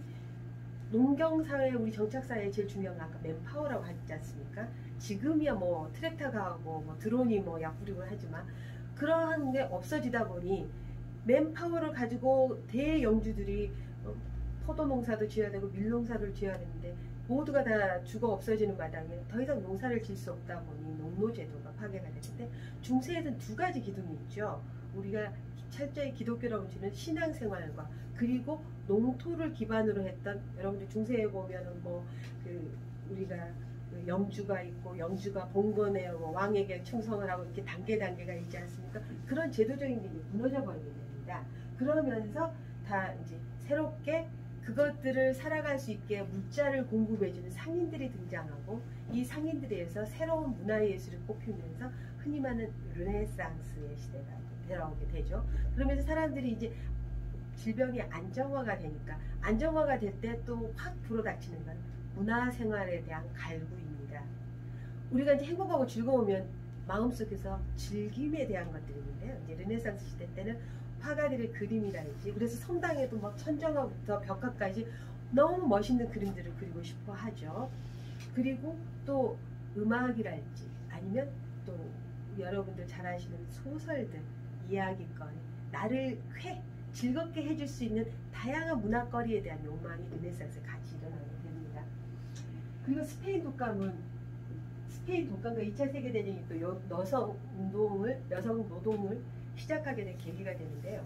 농경사회 우리 정착사회에 제일 중요한 건 아까 맨파워라고 하지 않습니까? 지금이야 뭐 트랙터가 하고 뭐 드론이 뭐 약 뿌리고 하지만 그러한 게 없어지다 보니 맨파워를 가지고 대영주들이 포도 농사도 지어야 되고 밀농사를 지어야 되는데 모두가 다 죽어 없어지는 마당에 더 이상 농사를 질 수 없다 보니 농노제도가 파괴가 되는데 중세에는 두 가지 기둥이 있죠. 우리가 철저히 기독교라고 주는 신앙생활과 그리고 농토를 기반으로 했던 여러분들 중세에 보면은 뭐 그 우리가 그 영주가 있고 영주가 봉건에 뭐 왕에게 충성을 하고 이렇게 단계가 있지 않습니까? 그런 제도적인 게 무너져 버리게 됩니다. 그러면서 다 이제 새롭게 그것들을 살아갈 수 있게 물자를 공급해주는 상인들이 등장하고 이 상인들에 의해서 새로운 문화예술이 뽑히면서 흔히 말하는 르네상스의 시대가 되어오게 되죠. 그러면서 사람들이 이제 질병이 안정화가 되니까 안정화가 될 때 또 확 불어닥치는 건 문화생활에 대한 갈구입니다. 우리가 이제 행복하고 즐거우면 마음속에서 즐김에 대한 것들이 있는데요. 이제 르네상스 시대 때는 화가들의 그림이랄지 그래서 성당에도 막 천정화부터 벽화까지 너무 멋있는 그림들을 그리고 싶어 하죠. 그리고 또 음악이랄지 아니면 또 여러분들 잘 아시는 소설들, 이야기거리, 나를 즐겁게 해줄 수 있는 다양한 문화거리에 대한 욕망이 르네상스에 같이 일어나게 됩니다. 그리고 스페인 독감과 2차 세계대전이 또 여성 노동을 시작하게 된 계기가 되는데요.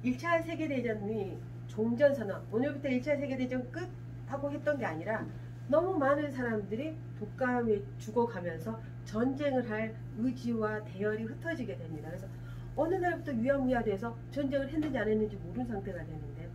1차 세계대전이 종전선언, 오늘부터 1차 세계대전 끝 하고 했던 게 아니라 너무 많은 사람들이 독감에 죽어가면서 전쟁을 할 의지와 대열이 흩어지게 됩니다. 그래서 어느 날부터 위험무야돼서 전쟁을 했는지 안 했는지 모르는 상태가 되는데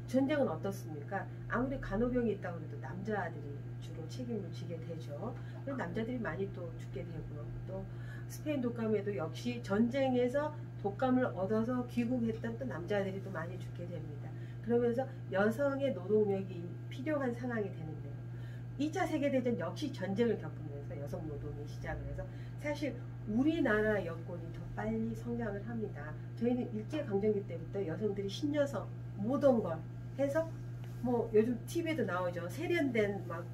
전쟁은 어떻습니까? 아무리 간호병이 있다고 해도 남자들이 주로 책임을 지게 되죠. 남자들이 많이 또 죽게 되고요. 또 스페인 독감에도 역시 전쟁에서 독감을 얻어서 귀국했던 또 남자들이 또 많이 죽게 됩니다. 그러면서 여성의 노동력이 필요한 상황이 되는데요. 2차 세계대전 역시 전쟁을 겪으면서 여성 노동이 시작을 해서 사실 우리나라 여건이 더 빨리 성장을 합니다. 저희는 일제강점기 때부터 여성들이 신여성 모든 걸 해서 뭐 요즘 TV에도 나오죠. 세련된 막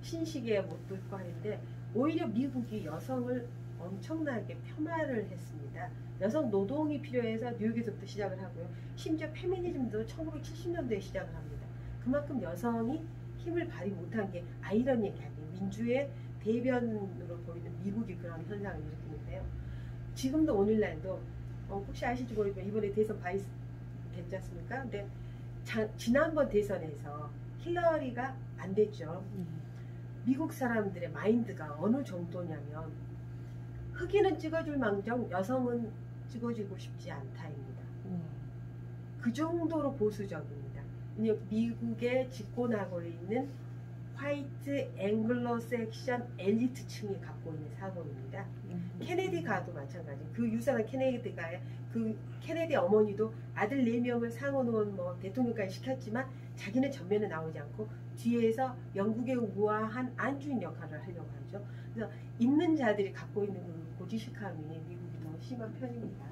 신시계에 못도 있고 하는데 오히려 미국이 여성을 엄청나게 폄하를 했습니다. 여성 노동이 필요해서 뉴욕에서부터 시작을 하고요. 심지어 페미니즘도 1970년대에 시작을 합니다. 그만큼 여성이 힘을 발휘 못한 게 아이러니하게 민주의 대변으로 보이는 미국이 그런 현상을 일으키는데요. 지금도 오늘날도 혹시 아실지 모르지만 이번에 대선 바이스 됐지 않습니까? 근데 지난번 대선에서 힐러리가 안 됐죠. 미국 사람들의 마인드가 어느 정도냐면 흑인은 찍어줄 망정 여성은 찍어주고 싶지 않다입니다. 그 정도로 보수적입니다. 미국에 집권하고 있는 화이트 앵글로 섹션 엘리트층이 갖고 있는 사고입니다. 케네디가도 마찬가지. 그 유사한 케네디 어머니도 아들 4명을 상원의원 뭐 대통령까지 시켰지만 자기는 전면에 나오지 않고 뒤에서 영국의 우아한 안주인 역할을 하려고 하죠. 그래서 있는 자들이 갖고 있는 그 고지식함이 미국이 더 심한 편입니다.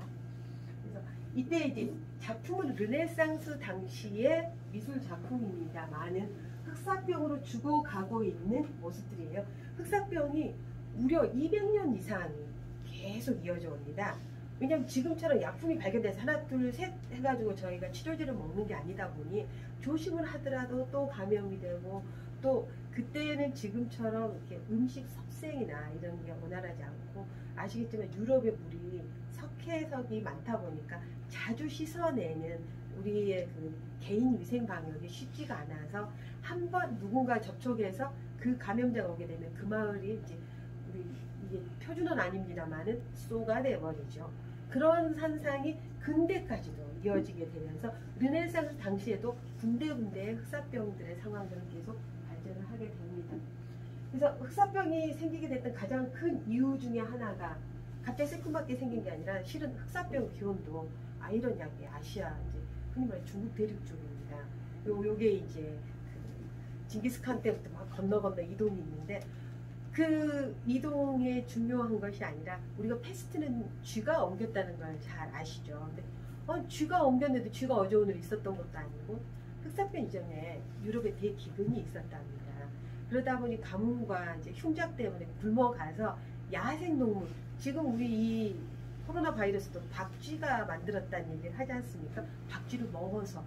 그래서 이때 이제 작품은 르네상스 당시의 미술 작품입니다만은 흑사병으로 죽어가고 있는 모습들이에요. 흑사병이 무려 200년 이상이 계속 이어져 옵니다. 왜냐하면 지금처럼 약품이 발견돼서 하나 둘 셋 해가지고 저희가 치료제를 먹는 게 아니다 보니 조심을 하더라도 또 감염이 되고 또 그때는 지금처럼 이렇게 음식 섭생이나 이런 게 원활하지 않고 아시겠지만 유럽의 물이 석회석이 많다 보니까 자주 씻어내는 우리의 그 개인 위생 방역이 쉽지가 않아서 한번 누군가 접촉해서 그 감염자가 오게 되면 그 마을이 이제 우리 이게 표준은 아닙니다만은 쏘가 돼버리죠. 그런 현상이 근대까지도 이어지게 되면서 르네상스 당시에도 군데군데의 흑사병들의 상황들은 계속 발전을 하게 됩니다. 그래서 흑사병이 생기게 됐던 가장 큰 이유 중에 하나가 갑자기 새콤하게 생긴 게 아니라 실은 흑사병 기원도 아이러니하게 아시아 이제 흔히 말해 중국 대륙 쪽입니다. 요게 이제 그 징기스칸 때부터 막 건너 이동이 있는데 그 이동에 중요한 것이 아니라 우리가 패스트는 쥐가 옮겼다는 걸 잘 아시죠. 근데 쥐가 옮겼는데 쥐가 어제 오늘 있었던 것도 아니고 흑사병 이전에 유럽에 대기근이 있었답니다. 그러다 보니 가뭄과 이제 흉작 때문에 굶어가서 야생동물 지금 우리 이 코로나 바이러스도 박쥐가 만들었다는 얘기를 하지 않습니까? 박쥐를 먹어서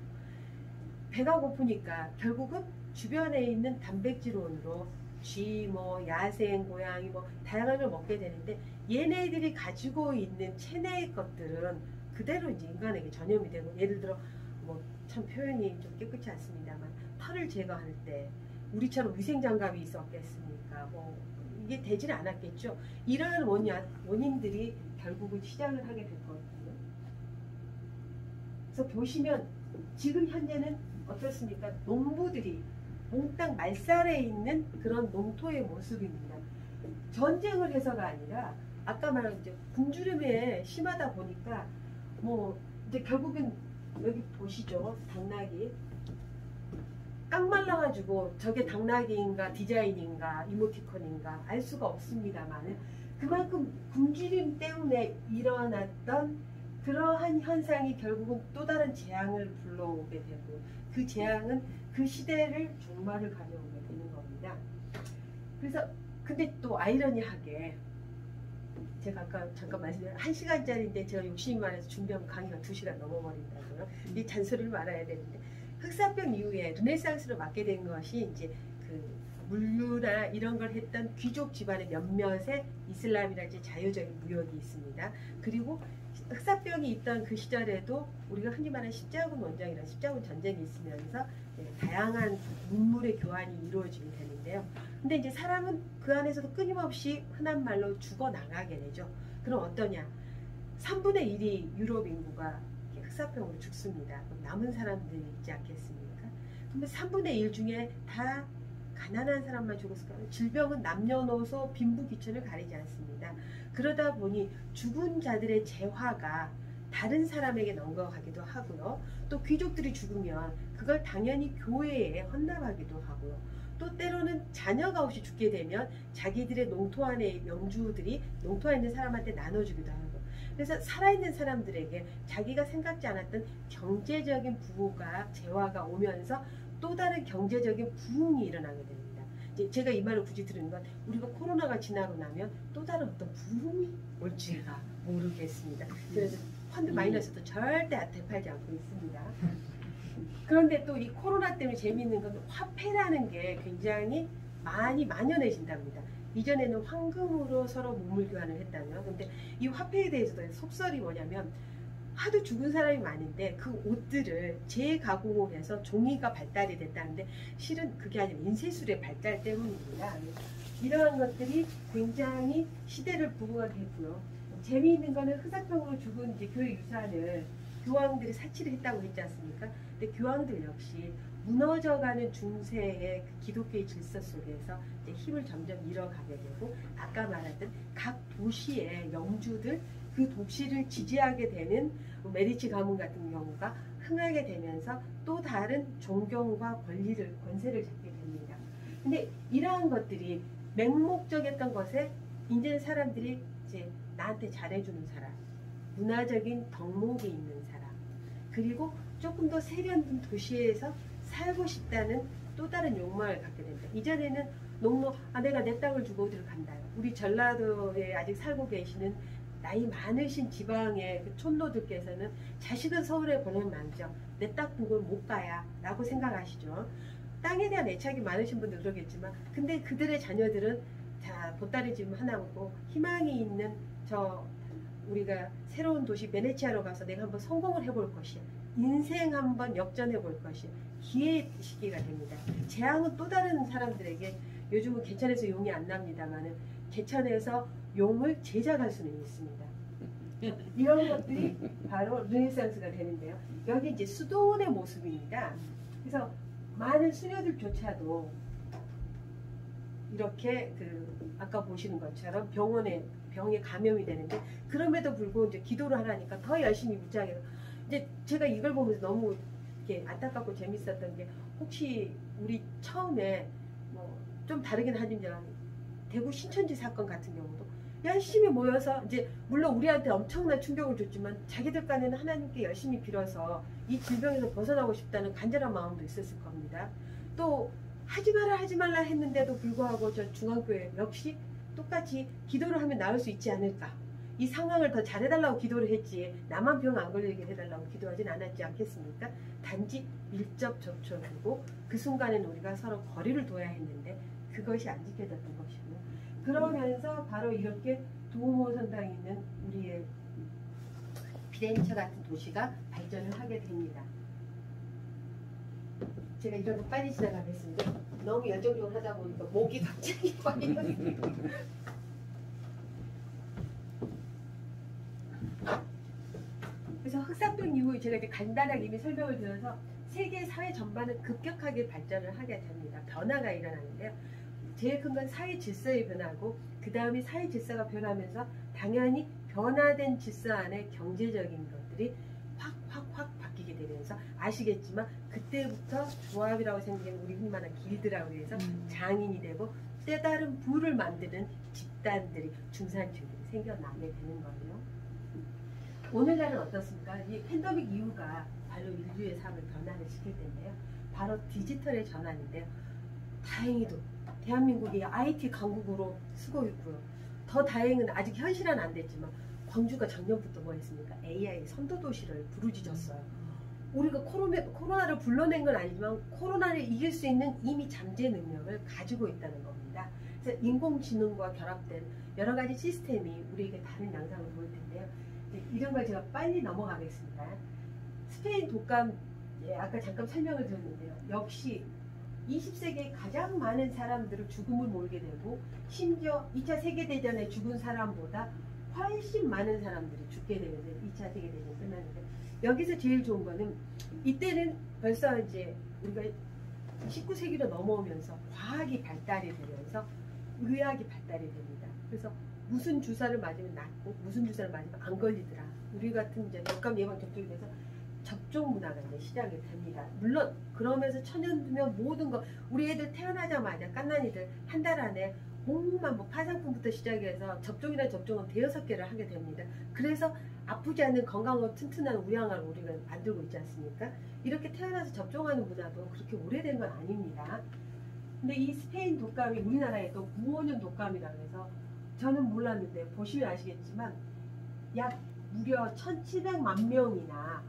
배가 고프니까 결국은 주변에 있는 단백질원으로 쥐, 뭐 야생 고양이 뭐 다양한 걸 먹게 되는데 얘네들이 가지고 있는 체내의 것들은 그대로 이제 인간에게 전염이 되고, 예를 들어 뭐 참 표현이 좀 깨끗지 않습니다만 털을 제거할 때 우리처럼 위생장갑이 있었겠습니까? 뭐 이게 되지는 않았겠죠. 이러한 원인들이 결국은 시작을 하게 될 거거든요. 그래서 보시면 지금 현재는 어떻습니까? 농부들이 몽땅 말살에 있는 그런 농토의 모습입니다. 전쟁을 해서가 아니라 아까 말한 이제 굶주림에 심하다 보니까 뭐 이제 결국은 여기 보시죠. 당나귀 깡 말라가지고 저게 당나귀인가 디자인인가 이모티콘인가 알 수가 없습니다만 그만큼 굶주림 때문에 일어났던 그러한 현상이 결국은 또 다른 재앙을 불러오게 되고, 그 재앙은 그 시대를 종말을 가져오게 되는 겁니다. 그래서 근데 또 아이러니하게 제가 아까 잠깐 말씀드린 1시간짜리인데 제가 욕심이 많아서 준비한 강의가 2시간 넘어버린다고요. 이 잔소리를 말아야 되는데, 흑사병 이후에 르네상스를 맞게 된 것이 이제 그 물류나 이런 걸 했던 귀족 집안의 몇몇의 이슬람이랄지 자유적인 무역이 있습니다. 그리고 흑사병이 있던 그 시절에도 우리가 흔히 말하는 십자군 원정이나 십자군 전쟁이 있으면서 다양한 문물의 교환이 이루어지게 되는데요. 근데 이제 사람은 그 안에서도 끊임없이 흔한 말로 죽어나가게 되죠. 그럼 어떠냐? 3분의 1이 유럽 인구가 흑사병으로 죽습니다. 그럼 남은 사람들이 있지 않겠습니까? 근데 3분의 1 중에 다 가난한 사람만 죽었을까요? 질병은 남녀노소 빈부귀천을 가리지 않습니다. 그러다 보니 죽은 자들의 재화가 다른 사람에게 넘어가기도 하고요. 또 귀족들이 죽으면 그걸 당연히 교회에 헌납하기도 하고요. 또 때로는 자녀가 없이 죽게 되면 자기들의 농토 안의 영주들이 농토에 있는 사람한테 나눠주기도 하고, 그래서 살아있는 사람들에게 자기가 생각지 않았던 경제적인 부가 재화가 오면서 또 다른 경제적인 부흥이 일어나게 됩니다. 이제 제가 이 말을 굳이 들은 건 우리가 코로나가 지나고 나면 또 다른 어떤 부흥이 올지가 모르겠습니다. 그래서 펀드 마이너스도 절대 되팔지 않고 있습니다. 그런데 또 이 코로나 때문에 재미있는 건 화폐라는 게 굉장히 많이 만연해진답니다. 이전에는 황금으로 서로 물물 교환을 했다면, 근데 이 화폐에 대해서도 속설이 뭐냐면 하도 죽은 사람이 많은데 그 옷들을 재가공을 해서 종이가 발달이 됐다는데 실은 그게 아니라 인쇄술의 발달 때문입니다. 이러한 것들이 굉장히 시대를 부흥하게 했고요. 재미있는 거는 흑사병으로 죽은 이제 교회 유산을 교황들이 사치를 했다고 했지 않습니까? 근데 교황들 역시 무너져가는 중세의 그 기독교의 질서 속에서 이제 힘을 점점 잃어가게 되고, 아까 말했던 각 도시의 영주들, 그 도시를 지지하게 되는 메디치 가문 같은 경우가 흥하게 되면서 또 다른 존경과 권세를 잡게 됩니다. 근데 이러한 것들이 맹목적이었던 것에 이제는 사람들이 이제 나한테 잘해주는 사람, 문화적인 덕목이 있는 사람, 그리고 조금 더 세련된 도시에서 살고 싶다는 또 다른 욕망을 갖게 된다. 이전에는 농노, 내가 내 땅을 주고 어디를 간다요. 우리 전라도에 아직 살고 계시는 나이 많으신 지방의 그 촌노들께서는 자식은 서울에 보내면 안 돼. 내 땅 두고 못 가야 라고 생각하시죠. 땅에 대한 애착이 많으신 분들 그러겠지만, 근데 그들의 자녀들은 자, 보따리 집 하나 먹고 희망이 있는 우리가 새로운 도시 베네치아로 가서 내가 한번 성공을 해볼 것이야. 인생 한번 역전해 볼 것이 기회의 시기가 됩니다. 재앙은 또 다른 사람들에게, 요즘은 개천에서 용이 안 납니다만은 개천에서 용을 제작할 수는 있습니다. 이런 것들이 바로 르네상스가 되는데요. 여기 이제 수도원의 모습입니다. 그래서 많은 수녀들조차도 이렇게 아까 보시는 것처럼 병에 감염이 되는데, 그럼에도 불구하고 이제 기도를 하라니까 더 열심히 무지하게. 이제 제가 이걸 보면서 너무 이렇게 안타깝고 재밌었던 게, 혹시 우리 처음에 뭐 좀 다르긴 하지만 대구 신천지 사건 같은 경우도 열심히 모여서, 이제 물론 우리한테 엄청난 충격을 줬지만 자기들 간에는 하나님께 열심히 빌어서 이 질병에서 벗어나고 싶다는 간절한 마음도 있었을 겁니다. 또 하지 말라 했는데도 불구하고 저 중앙교회 역시 똑같이 기도를 하면 나을 수 있지 않을까, 이 상황을 더 잘해달라고 기도를 했지 나만 병 안 걸리게 해달라고 기도하진 않았지 않겠습니까? 단지 밀접 접촉이고 그 순간에는 우리가 서로 거리를 둬야 했는데 그것이 안 지켜졌던 것이고요. 그러면서 바로 이렇게 도우모 선당에 있는 우리의 피렌체 같은 도시가 발전을 하게 됩니다. 제가 이런 거 빨리 지나가겠습니다. 너무 열정적으로 하다 보니까 목이 갑자기 많이 그래서 흑사병 이후에 제가 이제 간단하게 이미 설명을 드려서 세계 사회 전반은 급격하게 발전을 하게 됩니다. 변화가 일어나는데요. 제일 큰 건 사회 질서의 변화고 그 다음에 사회 질서가 변하면서 당연히 변화된 질서 안에 경제적인 것들이 확 바뀌게 되면서 아시겠지만 그때부터 조합이라고 생기는 우리 흔히 말하는 길드라고 해서 장인이 되고 때다른 부를 만드는 집단들이 중산층들이 생겨나게 되는 거예요. 오늘날은 어떻습니까? 이 팬데믹 이후가 바로 인류의 삶을 변화를 시킬 텐데요. 바로 디지털의 전환인데요. 다행히도 대한민국이 IT 강국으로 쓰고 있고요. 더 다행은 아직 현실화는 안 됐지만 광주가 작년부터 뭐 했습니까? AI 선도도시를 부르짖었어요. 우리가 코로나를 불러낸 건 아니지만 코로나를 이길 수 있는 이미 잠재 능력을 가지고 있다는 겁니다. 그래서 인공지능과 결합된 여러 가지 시스템이 우리에게 다른 양상을 보일 텐데요. 이런 걸 제가 빨리 넘어가겠습니다. 스페인 독감, 아까 잠깐 설명을 드렸는데요. 역시 20세기에 가장 많은 사람들을 죽음을 몰게 되고 심지어 2차 세계대전에 죽은 사람보다 훨씬 많은 사람들이 죽게 되면서 2차 세계대전이 끝났는데 여기서 제일 좋은 거는 이때는 벌써 이제 우리가 19세기로 넘어오면서 과학이 발달이 되면서 의학이 발달이 됩니다. 그래서 무슨 주사를 맞으면 낫고 무슨 주사를 맞으면 안 걸리더라. 우리 같은 이제 독감 예방 접종이 돼서 접종 문화가 이제 시작이 됩니다. 물론 그러면서 천연두면 모든 거 우리 애들 태어나자마자 갓난이들 한 달 안에 온갖 뭐 파상풍부터 시작해서 접종이나 접종은 5-6개를 하게 됩니다. 그래서 아프지 않는 건강하고 튼튼한 우양아를 우리가 만들고 있지 않습니까? 이렇게 태어나서 접종하는 문화도 그렇게 오래된 건 아닙니다. 근데 이 스페인 독감이 우리나라에 또 95년 독감이라고 해서 저는 몰랐는데 보시면 아시겠지만 약 무려 1700만 명이나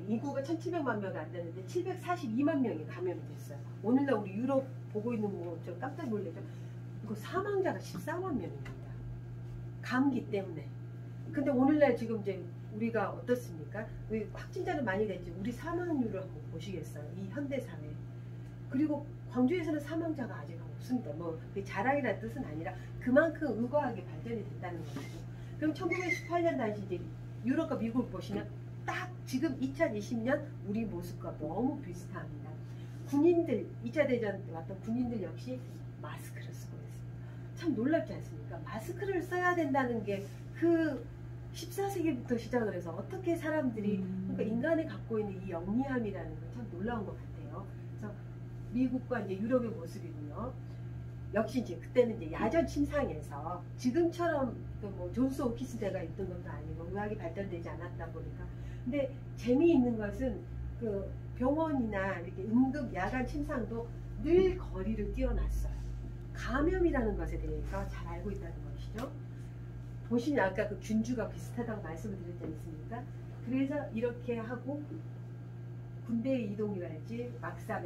인구가 1700만 명이 안 되는데 742만 명이 감염이 됐어요. 오늘날 우리 유럽 보고 있는 거 좀 깜짝 놀라죠. 이거 사망자가 14만 명입니다. 감기 때문에. 근데 오늘날 지금 이제 우리가 어떻습니까? 우리 확진자는 많이 됐지. 우리 사망률을 한번 보시겠어요? 이 현대사회. 그리고 광주에서는 사망자가 아직 없습니다. 뭐 그게 자랑이라는 뜻은 아니라 그만큼 의과학이 발전이 된다는 거죠. 그럼 1918년 당시 이제 유럽과 미국을 보시면 딱 지금 2020년 우리 모습과 너무 비슷합니다. 군인들, 2차 대전 때 왔던 군인들 역시 마스크를 쓰고 있습니다. 참 놀랍지 않습니까? 마스크를 써야 된다는 게 그 14세기부터 시작을 해서 어떻게 사람들이 그러니까 인간이 갖고 있는 이 영리함이라는 건 참 놀라운 것 같아요. 그래서 미국과 이제 유럽의 모습이고요. 역시 이제 그때는 이제 야전 침상에서 지금처럼 뭐 존스 홉킨스대가 있던 것도 아니고 의학이 발달되지 않았다 보니까. 근데 재미있는 것은 그 병원이나 이렇게 응급 야간 침상도 늘 거리를 띄워놨어요. 감염이라는 것에 대해서 잘 알고 있다는 것이죠. 보시면 아까 그 균주가 비슷하다고 말씀을 드렸지 않습니까? 그래서 이렇게 하고 군대 이동이랄지 막사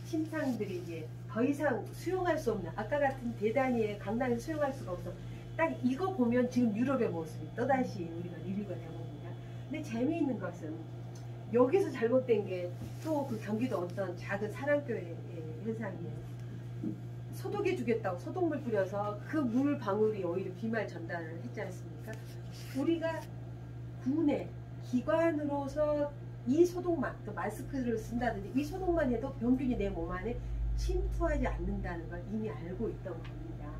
침상들이 이제 더 이상 수용할 수 없는 아까 같은 대단위의 강남을 수용할 수가 없어. 딱 이거 보면 지금 유럽의 모습이 또다시 우리가 리뷰가 되거든요. 근데 재미있는 것은 여기서 잘못된 게 또 그 경기도 어떤 작은 사랑교회 현상이에요. 소독해 주겠다고 소독물 뿌려서 그 물 방울이 오히려 비말 전달을 했지 않습니까? 우리가 군의 기관으로서 이 소독만, 그 마스크를 쓴다든지 이 소독만 해도 병균이 내 몸 안에 침투하지 않는다는 걸 이미 알고 있던 겁니다.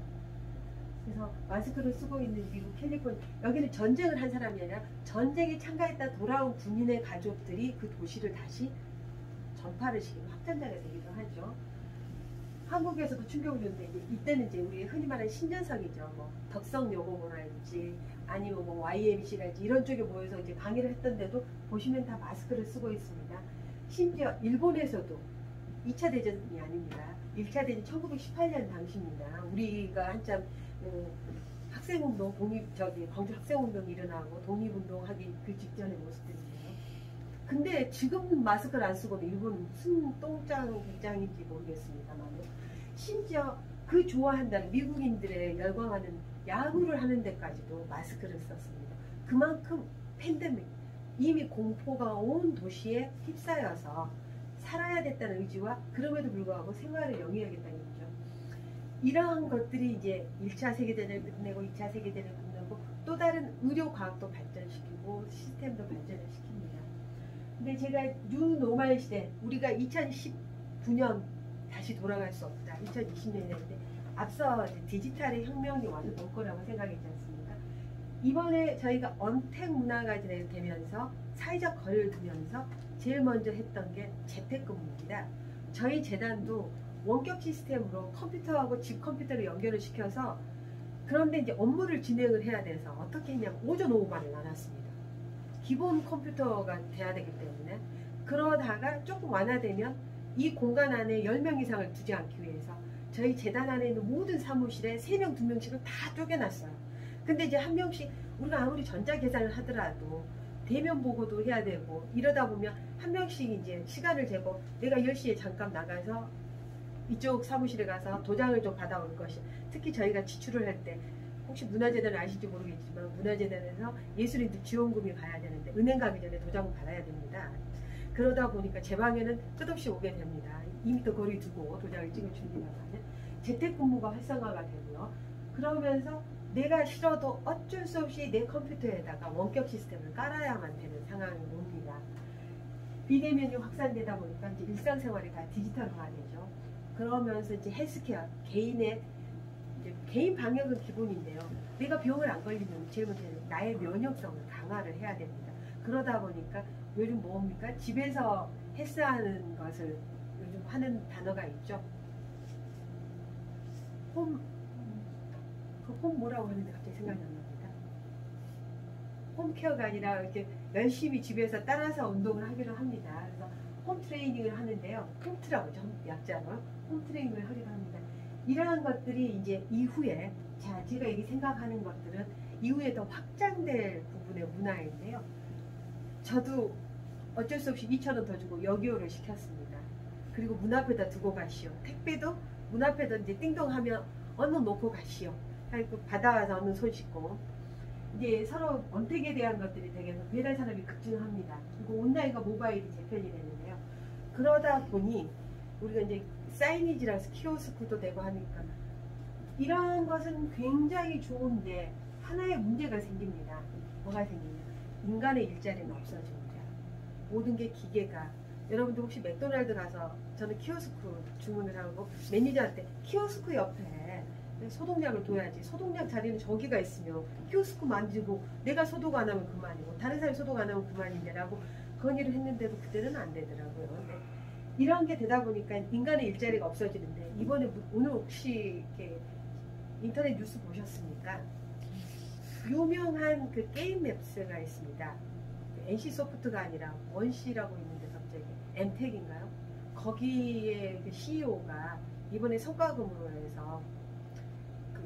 그래서 마스크를 쓰고 있는 미국 캘리포니아, 여기는 전쟁을 한 사람이 아니라 전쟁에 참가했다 돌아온 군인의 가족들이 그 도시를 다시 전파를 시키는 확산자가 되기도 하죠. 한국에서도 충격을 줬는데 이때는 이제 우리 흔히 말하는 신전성이죠. 뭐 덕성여고모랄지 아니면 뭐 YMC랄지 이런 쪽에 모여서 이제 강의를 했던데도 보시면 다 마스크를 쓰고 있습니다. 심지어 일본에서도 2차 대전이 아닙니다. 1차 대전 1918년 당시입니다. 우리가 한참 학생운동, 광주 학생운동이 일어나고 독립운동하기 그 직전의 모습들인데요. 근데 지금 마스크를 안 쓰고도 일본은 무슨 똥장 객장인지 모르겠습니다만 심지어 그 좋아한다는 미국인들의 열광하는 야구를 하는 데까지도 마스크를 썼습니다. 그만큼 팬데믹, 이미 공포가 온 도시에 휩싸여서 살아야 됐다는 의지와 그럼에도 불구하고 생활을 영위하겠다는 거죠. 이러한 것들이 이제 1차 세계대전을 끝내고 2차 세계대전을 끝내고 또 다른 의료 과학도 발전시키고 시스템도 발전을 시킵니다. 근데 제가 뉴노멀 시대, 우리가 2019년 다시 돌아갈 수 없다. 2020년인데 앞서 디지털의 혁명이 와서 올 거라고 생각했지 않습니까? 이번에 저희가 언택 문화가 되면서 사회적 거리를 두면서 제일 먼저 했던 게 재택근무입니다. 저희 재단도 원격 시스템으로 컴퓨터하고 집 컴퓨터를 연결을 시켜서 그런데 이제 업무를 진행을 해야 돼서 어떻게 했냐면 오전 오후만을 나눴습니다. 기본 컴퓨터가 돼야 되기 때문에 그러다가 조금 완화되면 이 공간 안에 10명 이상을 두지 않기 위해서 저희 재단 안에 있는 모든 사무실에 3명, 2명씩을 다 쪼개놨어요. 근데 이제 한 명씩 우리가 아무리 전자계산을 하더라도 대면 보고도 해야 되고 이러다 보면 한 명씩 이제 시간을 재고 내가 10시에 잠깐 나가서 이쪽 사무실에 가서 도장을 좀 받아올 것이, 특히 저희가 지출을 할 때 혹시 문화재단을 아실지 모르겠지만 문화재단에서 예술인들 지원금이 가야 되는데 은행 가기 전에 도장을 받아야 됩니다. 그러다 보니까 제 방에는 끝없이 오게 됩니다. 2m 거리 두고 도장을 찍어줍니다. 재택근무가 활성화가 되고요. 그러면서 내가 싫어도 어쩔 수 없이 내 컴퓨터에다가 원격 시스템을 깔아야만 되는 상황이 옵니다. 비대면이 확산되다 보니까 이제 일상생활이 다 디지털화되죠. 그러면서 이제 헬스케어, 개인의 이제 개인 방역은 기본인데요. 내가 병을 안 걸리면 제일 먼저는 나의 면역성을 강화를 해야 됩니다. 그러다 보니까 요즘 뭡니까? 집에서 헬스하는 것을 요즘 하는 단어가 있죠. 홈 뭐라고 하는데 갑자기 생각이 안 납니다. 홈케어가 아니라 이렇게 열심히 집에서 따라서 운동을 하기로 합니다. 그래서 홈 트레이닝을 하는데요. 홈트라고 좀 약자로 홈 트레이닝을 하기로 합니다. 이러한 것들이 이제 이후에, 자, 제가 이게 생각하는 것들은 이후에 더 확장될 부분의 문화인데요. 저도 어쩔 수 없이 2,000원 더 주고 여기요를 시켰습니다. 그리고 문 앞에다 두고 가시오. 택배도 문 앞에다 이제 띵동하면 얼른 놓고 가시오. 하고 받아와서 얼른 손 씻고. 이제 서로 언택에 대한 것들이 되게 배달 산업이 급증합니다. 그리고 온라인과 모바일이 재편이 되는데요. 그러다 보니 우리가 이제 사이니지라서 키오스크도 되고 하니까 이러한 것은 굉장히 좋은데 하나의 문제가 생깁니다. 뭐가 생기냐? 인간의 일자리는 없어집니다. 모든 게 기계가. 여러분들 혹시 맥도날드 가서 저는 키오스크 주문을 하고 매니저한테 키오스크 옆에 소독약을 둬야지, 소독약 자리는 저기가 있으며 키오스크 만지고 내가 소독 안 하면 그만이고 다른 사람이 소독 안 하면 그만인데 라고 건의를 했는데도 그때는 안 되더라고요. 근데 이런 게 되다 보니까 인간의 일자리가 없어지는데 이번에 오늘 혹시 이렇게 인터넷 뉴스 보셨습니까? 유명한 그 게임 맵스가 있습니다. NC 소프트가 아니라 원C라고 있는데 갑자기 엠텍인가요? 거기에 그 CEO가 이번에 성과금으로 해서 그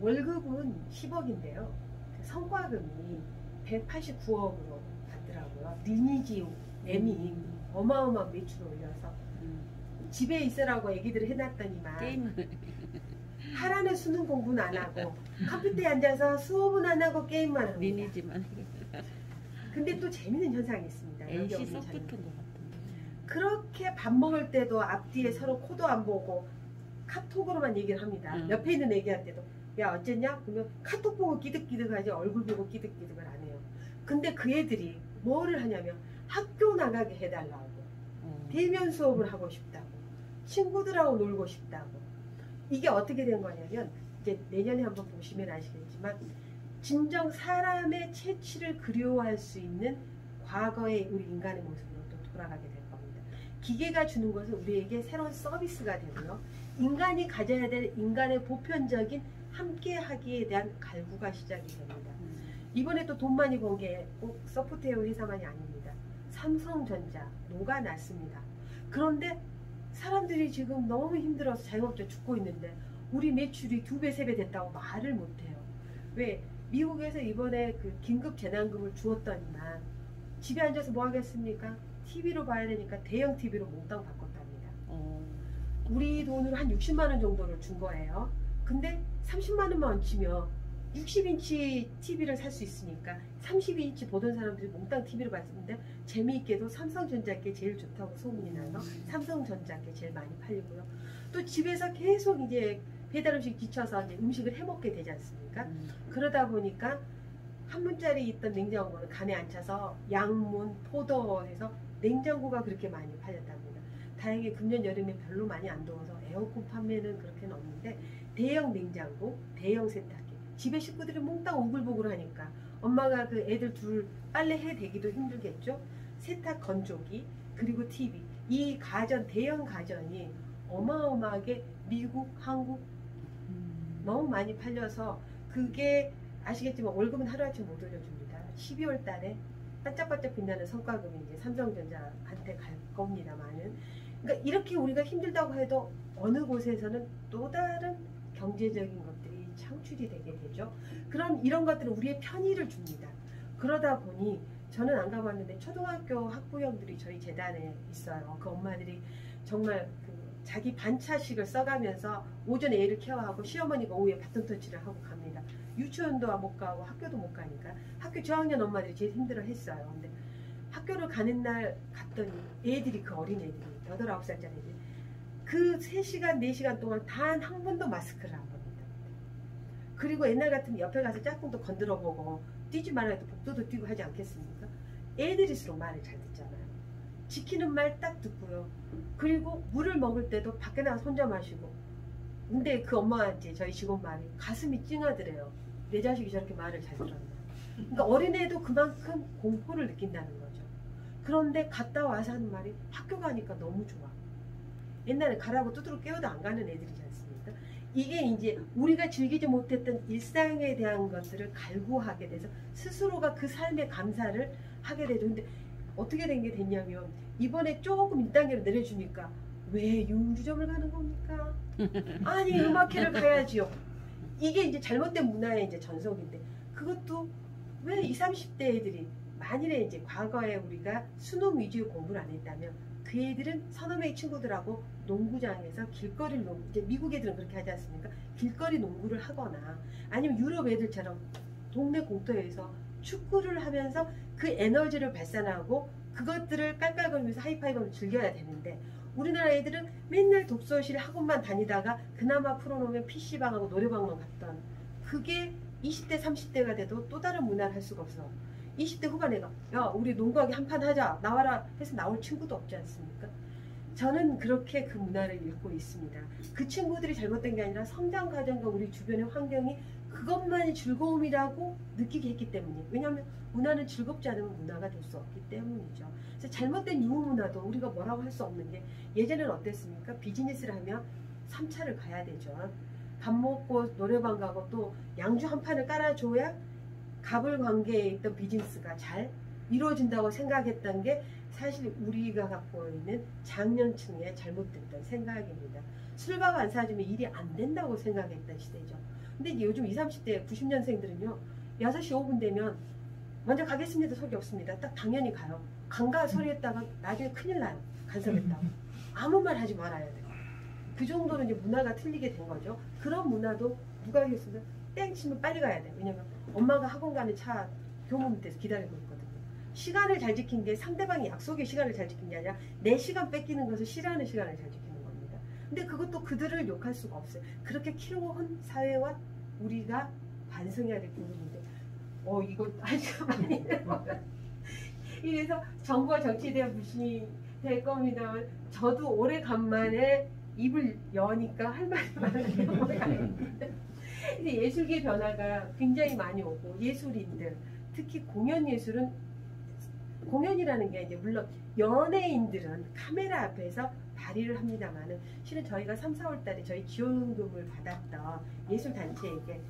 월급은 10억인데요. 그 성과금이 189억으로 받더라고요. 리니지 M이 어마어마한 매출을 올려서 집에 있으라고 얘기들을 해놨더니만 게임을 하라는 수능 공부는 안 하고 컴퓨터에 앉아서 수업은 안 하고 게임만 합니다. 리니지만 근데 또 재밌는 현상이 있습니다. NC 여기 소프트인 것 같은데. 그렇게 밥 먹을 때도 앞뒤에 서로 코도 안 보고 카톡으로만 얘기를 합니다. 옆에 있는 애기한테도 야 어쨌냐? 그러면 카톡 보고 끼득끼득하지 얼굴 보고 끼득끼득을 안 해요. 근데 그 애들이 뭐를 하냐면 학교 나가게 해달라고 대면 수업을 하고 싶다고 친구들하고 놀고 싶다고. 이게 어떻게 된 거냐면 이제 내년에 한번 보시면 아시겠지만 진정 사람의 채취를 그리워할 수 있는 과거의 우리 인간의 모습으로 또 돌아가게 될 겁니다. 기계가 주는 것은 우리에게 새로운 서비스가 되고요. 인간이 가져야 될 인간의 보편적인 함께하기에 대한 갈구가 시작이 됩니다. 이번에 또 돈 많이 번 게 꼭 소프트웨어 회사만이 아닙니다. 삼성전자 녹아났습니다. 그런데 사람들이 지금 너무 힘들어서 자영업자 죽고 있는데 우리 매출이 2배, 3배 됐다고 말을 못해요. 왜? 미국에서 이번에 그 긴급 재난금을 주었더니만 집에 앉아서 뭐 하겠습니까? TV로 봐야 되니까 대형 TV로 몽땅 바꿨답니다. 우리 돈으로 한 60만 원 정도를 준 거예요. 근데 30만 원만 얹히면 60인치 TV를 살 수 있으니까 32인치 보던 사람들이 몽땅 TV를 봤는데 재미있게도 삼성전자께 제일 좋다고 소문이 나서 삼성전자께 제일 많이 팔리고요. 또 집에서 계속 이제 배달 음식 지쳐서 이제 음식을 해 먹게 되지 않습니까? 그러다 보니까 한 문짜리 있던 냉장고는 간에 안 차서 양문, 포도에서 냉장고가 그렇게 많이 팔렸답니다. 다행히 금년 여름에 별로 많이 안 더워서 에어컨 판매는 그렇게는 없는데 대형 냉장고, 대형 세탁기, 집에 식구들이 몽땅 오글보글 하니까 엄마가 그 애들 둘 빨래 해대기도 힘들겠죠. 세탁 건조기 그리고 TV, 이 가전, 대형 가전이 어마어마하게 미국, 한국 너무 많이 팔려서 그게 아시겠지만 월급은 하루아침 못 올려줍니다. 12월 달에 반짝반짝 빛나는 성과금이 이제 삼성전자한테 갈 겁니다만은, 그러니까 이렇게 우리가 힘들다고 해도 어느 곳에서는 또 다른 경제적인 것들이 창출이 되게 되죠. 그럼 이런 것들은 우리의 편의를 줍니다. 그러다 보니 저는 안 가봤는데 초등학교 학부형들이 저희 재단에 있어요. 그 엄마들이 정말 그 자기 반차씩을 써가면서 오전에 애를 케어하고 시어머니가 오후에 바톤 터치를 하고 갑니다. 유치원도 못 가고 학교도 못 가니까 학교 저학년 엄마들이 제일 힘들어 했어요. 근데 학교를 가는 날 갔더니 애들이, 그 어린 애들이 8, 9살짜리 애들이 그 3시간, 4시간 동안 단 한 번도 마스크를 안 합니다. 그리고 옛날 같으면 옆에 가서 짝꿍도 건드려 보고 뛰지 말아야 해도 복도도 뛰고 하지 않겠습니까? 애들일수록 말을 잘 듣잖아요. 지키는 말 딱 듣고요. 그리고 물을 먹을 때도 밖에 나가서 혼자 마시고. 근데 그 엄마한테 저희 직원 말이 가슴이 찡하더래요. 내 자식이 저렇게 말을 잘 들었나. 그러니까 어린애도 그만큼 공포를 느낀다는 거죠. 그런데 갔다 와서 하는 말이 학교 가니까 너무 좋아. 옛날에 가라고 두드러 깨워도 안 가는 애들이지 않습니까? 이게 이제 우리가 즐기지 못했던 일상에 대한 것들을 갈구하게 돼서 스스로가 그 삶의 감사를 하게 되죠. 근데 어떻게 된 게 됐냐면 이번에 조금 1단계로 내려주니까 왜 융주점을 가는 겁니까? 아니 음악회를 가야지요. 이게 이제 잘못된 문화의 이제 전속인데, 그것도 왜 20, 30대 애들이 만일에 이제 과거에 우리가 수능 위주의 공부를 안 했다면 그 애들은 서너 명의 친구들하고 농구장에서 길거리 농구, 이제 미국 애들은 그렇게 하지 않습니까? 길거리 농구를 하거나 아니면 유럽 애들처럼 동네 공터에서 축구를 하면서 그 에너지를 발산하고 그것들을 깔깔거리면서 하이파이브를 즐겨야 되는데, 우리나라 애들은 맨날 독서실 학원만 다니다가 그나마 풀어놓으면 PC방하고 노래방만 갔던, 그게 20대 30대가 돼도 또 다른 문화를 할 수가 없어. 20대 후반에가 야 우리 농구하기 한판 하자 나와라 해서 나올 친구도 없지 않습니까? 저는 그렇게 그 문화를 읽고 있습니다. 그 친구들이 잘못된 게 아니라 성장 과정과 우리 주변의 환경이 그것만이 즐거움이라고 느끼게 했기 때문이에요. 왜냐하면 문화는 즐겁지 않으면 문화가 될 수 없기 때문이죠. 그래서 잘못된 유흥 문화도 우리가 뭐라고 할 수 없는 게, 예전에는 어땠습니까? 비즈니스를 하면 3차를 가야 되죠. 밥 먹고 노래방 가고 또 양주 한 판을 깔아줘야 갑을 관계에 있던 비즈니스가 잘 이루어진다고 생각했던 게 사실 우리가 갖고 있는 장년층의 잘못됐던 생각입니다. 술밥 안 사주면 일이 안 된다고 생각했던 시대죠. 근데 이제 요즘 20, 30대 90년생들은요 6시 5분 되면 먼저 가겠습니다 소리 없습니다. 딱 당연히 가요. 간가 소리 했다가 나중에 큰일 나요. 간섭했다고. 아무 말 하지 말아야 돼요. 그 정도로 이제 문화가 틀리게 된 거죠. 그런 문화도 누가 하겠습니까? 땡 치면 빨리 가야 돼요. 왜냐면 엄마가 학원 가는 차 교문 밑에서 기다리고 있거든요. 시간을 잘 지킨 게 상대방이 약속의 시간을 잘 지킨 게 아니라 내 시간 뺏기는 것을 싫어하는 시간을 잘 지키는 겁니다. 근데 그것도 그들을 욕할 수가 없어요. 그렇게 키워온 사회와 우리가 반성해야 될 부분인데 이거 아주 많이 이래서 정부와 정치에 대한 불신이 될 겁니다. 저도 오래간만에 입을 여니까 할 말이 많아요. 근데 예술계 변화가 굉장히 많이 오고, 예술인들 특히 공연 예술은, 공연이라는 게 이제 물론 연예인들은 카메라 앞에서 발휘를 합니다만은 실은 저희가 3, 4월 달에 저희 지원금을 받았던 예술단체에게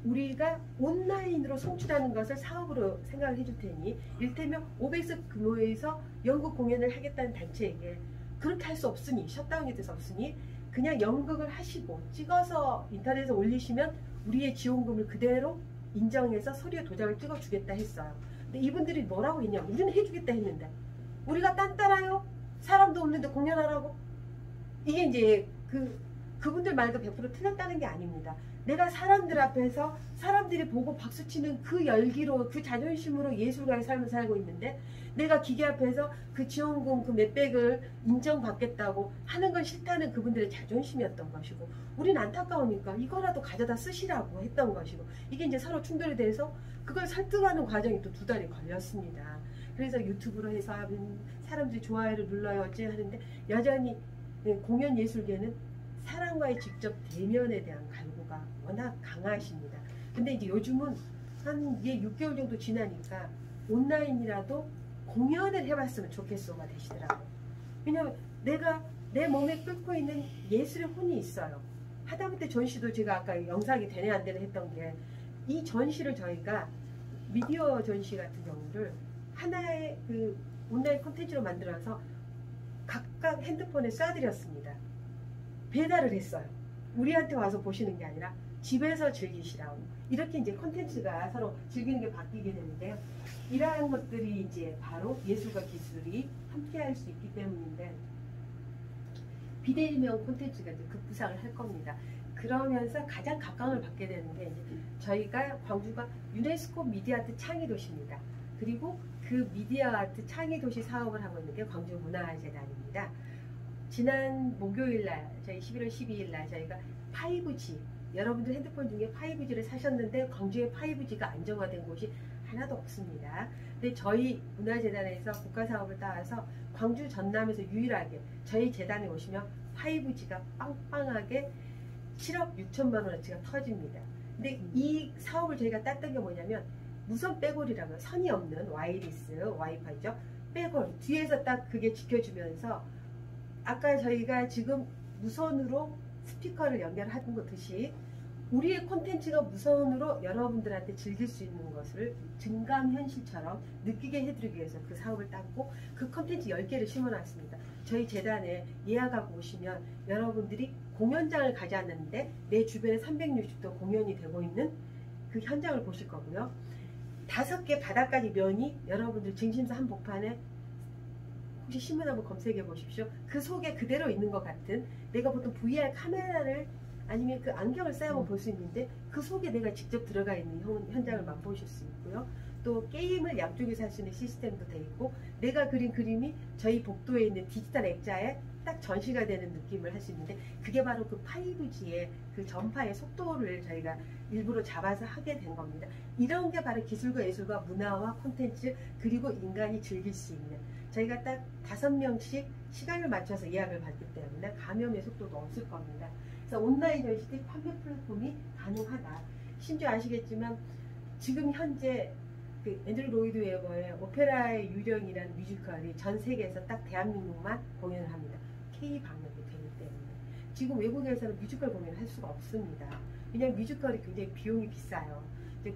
우리가 온라인으로 송출하는 것을 사업으로 생각을 해줄 테니, 이를테면 500석 규모에서 연극 공연을 하겠다는 단체에게 그렇게 할 수 없으니, 셧다운이 돼서 없으니 그냥 연극을 하시고 찍어서 인터넷에 올리시면 우리의 지원금을 그대로 인정해서 서류에 도장을 찍어주겠다 했어요. 근데 이분들이 뭐라고 했냐면, 우리는 해주겠다 했는데 우리가 딴 따라요? 사람도 없는데 공연하라고? 이게 이제 그 그분들 말도 100% 틀렸다는 게 아닙니다. 내가 사람들 앞에서 사람들이 보고 박수치는 그 열기로 그 자존심으로 예술가의 삶을 살고 있는데 내가 기계 앞에서 그 지원금 그 몇백을 인정받겠다고 하는 건 싫다는 그분들의 자존심이었던 것이고 우린 안타까우니까 이거라도 가져다 쓰시라고 했던 것이고 이게 이제 서로 충돌이 돼서 그걸 설득하는 과정이 또 2달이 걸렸습니다. 그래서 유튜브로 해서 사람들이 좋아요를 눌러요 어째 하는데 여전히 공연 예술계는 사람과의 직접 대면에 대한 갈구가 워낙 강하십니다. 근데 이제 요즘은 한 6개월 정도 지나니까 온라인이라도 공연을 해봤으면 좋겠어가 되시더라고요. 왜냐면 내가 내 몸에 끓고 있는 예술의 혼이 있어요. 하다못해 전시도 제가 아까 영상이 되네 안 되네 했던 게 이 전시를 저희가 미디어 전시 같은 경우를 하나의 그 온라인 콘텐츠로 만들어서 각각 핸드폰에 쏴드렸습니다. 배달을 했어요. 우리한테 와서 보시는 게 아니라 집에서 즐기시라고. 이렇게 이제 콘텐츠가 서로 즐기는 게 바뀌게 되는데요. 이러한 것들이 이제 바로 예술과 기술이 함께 할 수 있기 때문인데 비대면 콘텐츠가 이제 급부상을 할 겁니다. 그러면서 가장 각광을 받게 되는 게 이제 저희가 광주가 유네스코 미디어아트 창의도시입니다. 그리고 그 미디어아트 창의도시 사업을 하고 있는 게 광주문화재단입니다. 지난 목요일날 저희 11월 12일날 저희가 5G 여러분들 핸드폰 중에 5G를 사셨는데 광주에 5G가 안정화된 곳이 하나도 없습니다. 근데 저희 문화재단에서 국가사업을 따라서 광주 전남에서 유일하게 저희 재단에 오시면 5G가 빵빵하게 7억 6천만 원어치가 터집니다. 근데 이 사업을 저희가 땄던 게 뭐냐면 무선 빼골이라고 선이 없는 와이리스 와이파이죠. 빼골 뒤에서 딱 그게 지켜주면서 아까 저희가 지금 무선으로 스피커를 연결하는 것듯이 우리의 콘텐츠가 무선으로 여러분들한테 즐길 수 있는 것을 증감현실처럼 느끼게 해드리기 위해서 그 사업을 땄고 그 콘텐츠 10개를 심어놨습니다. 저희 재단에 예약하고 오시면 여러분들이 공연장을 가지 않는데 내 주변에 360도 공연이 되고 있는 그 현장을 보실 거고요. 5개 바닥까지 면이 여러분들 증심사 한복판에 혹시 신문 한번 검색해 보십시오. 그 속에 그대로 있는 것 같은 내가 보통 VR 카메라를 아니면 그 안경을 써야만 볼 수 있는데 그 속에 내가 직접 들어가 있는 현장을 맛보실 수 있고요. 또 게임을 양쪽에서 할 수 있는 시스템도 돼 있고 내가 그린 그림이 저희 복도에 있는 디지털 액자에 딱 전시가 되는 느낌을 할 수 있는데 그게 바로 그 5G의 그 전파의 속도를 저희가 일부러 잡아서 하게 된 겁니다. 이런 게 바로 기술과 예술과 문화와 콘텐츠 그리고 인간이 즐길 수 있는 저희가 딱 5명씩 시간을 맞춰서 예약을 받기 때문에 감염의 속도도 없을 겁니다. 그래서 온라인 전시들 판매 플랫폼이 가능하다. 심지어 아시겠지만 지금 현재 그 앤드류 로이드 웨버의 오페라의 유령이라는 뮤지컬이 전 세계에서 딱 대한민국만 공연을 합니다. K 방역이 되기 때문에 지금 외국에서는 뮤지컬 공연을 할 수가 없습니다. 왜냐하면 뮤지컬이 굉장히 비용이 비싸요.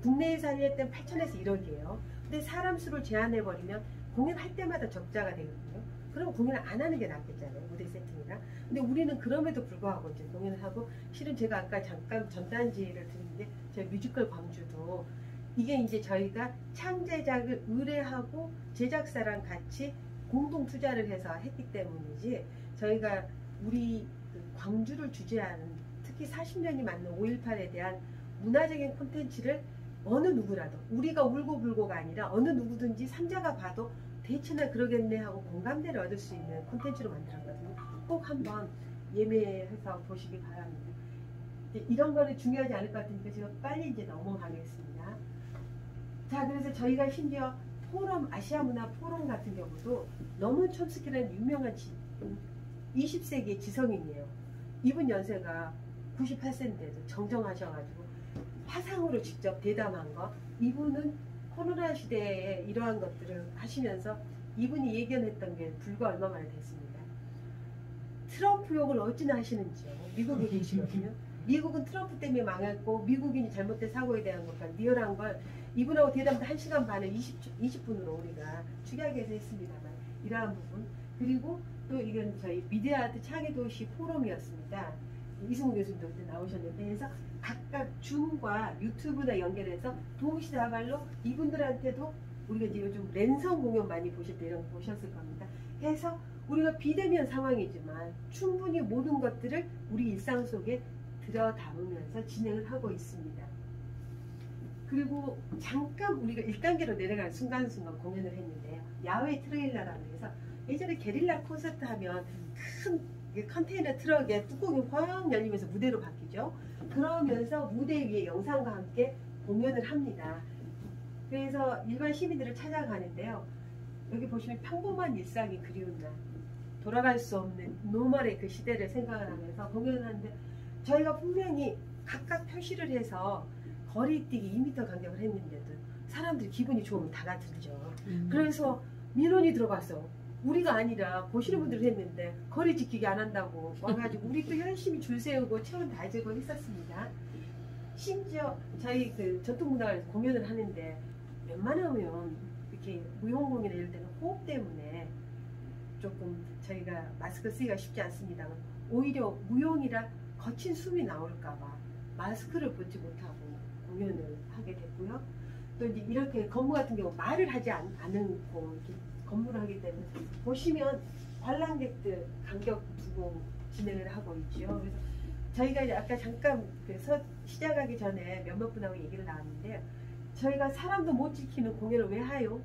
국내에서 하려 때는 8천에서 1억이에요. 근데 사람 수를 제한해버리면 공연할 때마다 적자가 되거든요. 그러면 공연을 안 하는 게 낫겠잖아요. 무대 세팅이랑. 근데 우리는 그럼에도 불구하고 이제 공연을 하고 실은 제가 아까 잠깐 전단지를 드렸는데 저희 뮤지컬 광주도 이게 이제 저희가 창제작을 의뢰하고 제작사랑 같이 공동 투자를 해서 했기 때문이지 저희가 우리 광주를 주재하는 특히 40년이 맞는 5.18에 대한 문화적인 콘텐츠를 어느 누구라도 우리가 울고불고가 아니라 어느 누구든지 삼자가 봐도 대체나 그러겠네 하고 공감대를 얻을 수 있는 콘텐츠로 만들었거든요. 꼭 한번 예매해서 보시기 바랍니다. 이런 거는 중요하지 않을 것 같으니까 제가 빨리 이제 넘어가겠습니다. 자, 그래서 저희가 심지어 포럼, 아시아 문화 포럼 같은 경우도 노먼 촘스키라는 유명한 20세기의 지성인이에요. 이분 연세가 98세인데도 정정하셔가지고 화상으로 직접 대담한 거. 이분은 코로나 시대에 이러한 것들을 하시면서 이분이 예견했던 게 불과 얼마 만에 됐습니다. 트럼프 욕을 어찌나 하시는지요. 미국에 계시거든요. 미국은 트럼프 때문에 망했고 미국인이 잘못된 사고에 대한 것과 리얼한 걸 이분하고 대담도 1시간 반을 20분으로 우리가 축약해서 했습니다만 이러한 부분. 그리고 또 이건 저희 미디어아트 창의도시 포럼이었습니다. 이승우 교수님도 그때 나오셨는데 해서 각각 줌과 유튜브나 연결해서 동시다발로 이분들한테도 우리가 이제 요즘 랜선 공연 많이 보실 때 이런 거 보셨을 겁니다. 해서 우리가 비대면 상황이지만 충분히 모든 것들을 우리 일상 속에 들여다보면서 진행을 하고 있습니다. 그리고 잠깐 우리가 1단계로 내려가는 순간순간 공연을 했는데요. 야외 트레일러라고 해서 예전에 게릴라 콘서트 하면 큰 컨테이너 트럭에 뚜껑이 확 열리면서 무대로 바뀌죠. 그러면서 무대 위에 영상과 함께 공연을 합니다. 그래서 일반 시민들을 찾아가는데요. 여기 보시면 평범한 일상이 그리운 날, 돌아갈 수 없는 노멀의 그 시대를 생각을 하면서 공연을 하는데 저희가 분명히 각각 표시를 해서 거리뛰기 2m 간격을 했는데도 사람들이 기분이 좋으면 다 같들죠. 그래서 민원이 들어갔어. 우리가 아니라 보시는 분들이 했는데 거리 지키기 안 한다고 와가지고 우리 또 열심히 줄 세우고 체온 다 재고 했었습니다. 심지어 저희 그 전통문화관에서 공연을 하는데 웬만하면 이렇게 무용 공연을 이럴 때는 호흡 때문에 조금 저희가 마스크 쓰기가 쉽지 않습니다만 오히려 무용이라 거친 숨이 나올까봐 마스크를 벗지 못하고 공연을 하게 됐고요. 또 이제 이렇게 건무 같은 경우 말을 하지 않고 이렇게 건무를 하기 때문에 보시면 관람객들 간격 두고 진행을 하고 있죠. 그래서 저희가 이제 아까 잠깐 시작하기 전에 몇몇 분하고 얘기를 나왔는데요. 저희가 사람도 못 지키는 공연을 왜 해요?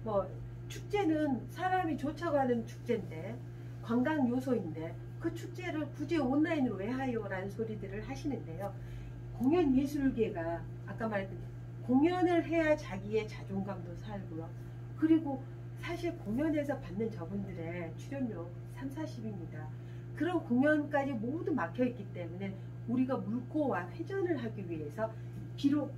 뭐 축제는 사람이 좋다고 축제인데 관광 요소인데 그 축제를 굳이 온라인으로 왜 해요? 라는 소리들을 하시는데요. 공연 예술계가 아까 말했던 공연을 해야 자기의 자존감도 살고요. 그리고 사실 공연에서 받는 저분들의 출연료 30-40입니다. 그런 공연까지 모두 막혀있기 때문에 우리가 물꼬와 회전을 하기 위해서 비록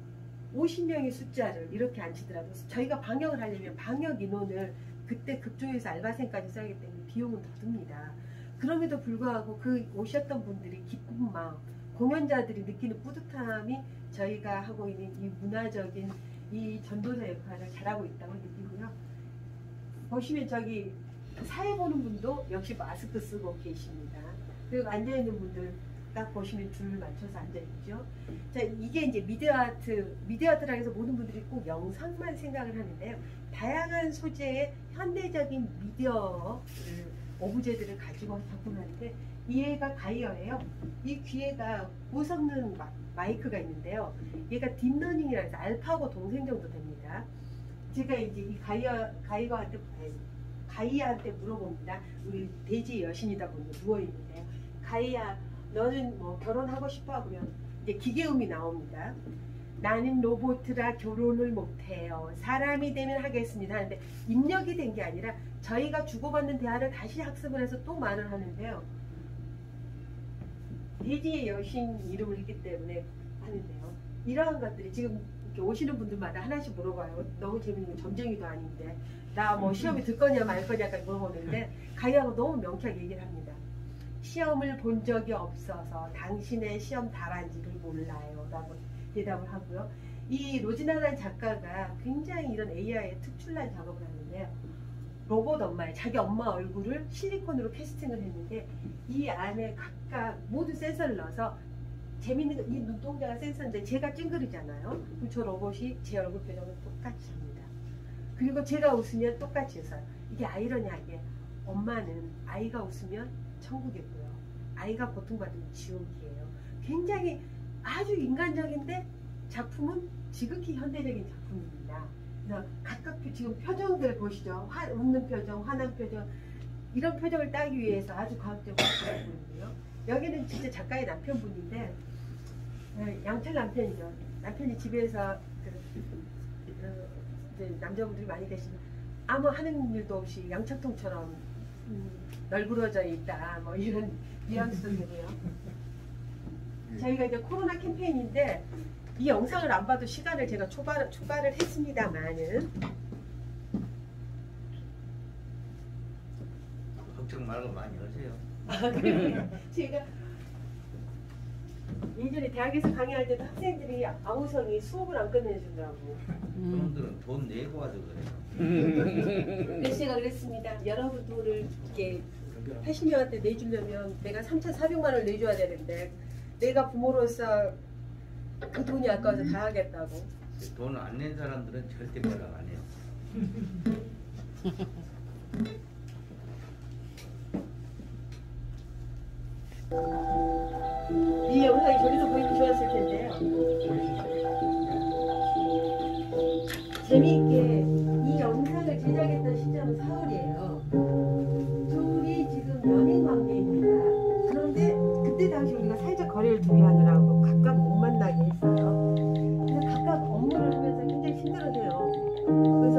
50명의 숫자를 이렇게 안 치더라도 저희가 방역을 하려면 방역 인원을 그때 급조해서 알바생까지 써야 하기 때문에 비용은 더 듭니다. 그럼에도 불구하고 그 오셨던 분들이 기쁜 마음, 공연자들이 느끼는 뿌듯함이 저희가 하고 있는 이 문화적인 이 전도사 역할을 잘하고 있다고 느끼고요. 보시면 저기 사회 보는 분도 역시 마스크 쓰고 계십니다. 그리고 앉아있는 분들 딱 보시면 줄을 맞춰서 앉아있죠. 자, 이게 이제 미디어아트라 해서 모든 분들이 꼭 영상만 생각을 하는데요. 다양한 소재의 현대적인 미디어 오브제들을 가지고 작품하는데 얘가 가이어예요. 이 귀에가 무섭는 마이크가 있는데요. 얘가 딥러닝이라 해서 알파고 동생 정도 됩니다. 제가 이제 이 가이아한테 물어봅니다. 우리 돼지 여신이다 보니 누워있는데 가이아 너는 뭐 결혼하고 싶어? 하면 이제 기계음이 나옵니다. 나는 로봇이라 결혼을 못해요. 사람이 되면 하겠습니다. 하는데 입력이 된 게 아니라 저희가 주고받는 대화를 다시 학습을 해서 또 말을 하는데요. 돼지의 여신 이름을 했기 때문에 하는데요. 이러한 것들이 지금 이렇게 오시는 분들마다 하나씩 물어봐요. 너무 재밌는 거 점쟁이도 아닌데 나 뭐 시험에 들 거냐 말 거냐까지 물어보는데 가이하고 너무 명쾌하게 얘기를 합니다. 시험을 본 적이 없어서 당신의 시험 답안지를 몰라요 라고 대답을 하고요. 이 로지나라는 작가가 굉장히 이런 AI에 특출난 작업을 하는데요. 로봇 엄마의 자기 엄마 얼굴을 실리콘으로 캐스팅을 했는데 이 안에 각각 모두 센서를 넣어서 재밌는 이 눈동자가 센서인데 제가 찡그리잖아요. 그럼 저 로봇이 제 얼굴 표정을 똑같이 합니다. 그리고 제가 웃으면 똑같이 해서요. 이게 아이러니하게 엄마는 아이가 웃으면 천국이고요. 아이가 고통받으면 지옥이에요. 굉장히 아주 인간적인데 작품은 지극히 현대적인 작품입니다. 그래서 각각 지금 표정들 보시죠. 웃는 표정, 화난 표정 이런 표정을 따기 위해서 아주 과학적으로 보이고요. 여기는 진짜 작가의 남편분인데 양철 남편이죠. 남편이 집에서 이제 남자분들이 많이 계시면 아무 하는 일도 없이 양철통처럼 널브러져 있다 뭐 이런 뉘앙스도 되고요. 저희가 이제 코로나 캠페인인데 이 영상을 안 봐도 시간을 제가 초과를 했습니다만은 걱정 말고 많이 하세요. 제가 예전에 대학에서 강의할 때도 학생들이 아우성이 수업을 안 끝내준다고. 그분들은 돈 내고 와서 그래요. 그래서 제가 그랬습니다. 여러분 돈을 이렇게 80명한테 내주려면 내가 3,400만 원을 내줘야 되는데 내가 부모로서 그 돈이 아까워서 다 하겠다고. 돈 안 낸 사람들은 절대 연락 안 해요. 이 영상이 저기서 보이면 좋았을 텐데요. 재미있게 이 영상을 제작했던 시점은 4월이에요. 둘이 지금 연인 관계입니다. 그런데 그때 당시 우리가 사회적 거리를 두기하느라고 각각 못 만나게 했어요. 그래서 각각 업무를 하면서 굉장히 힘들어해요. 그래서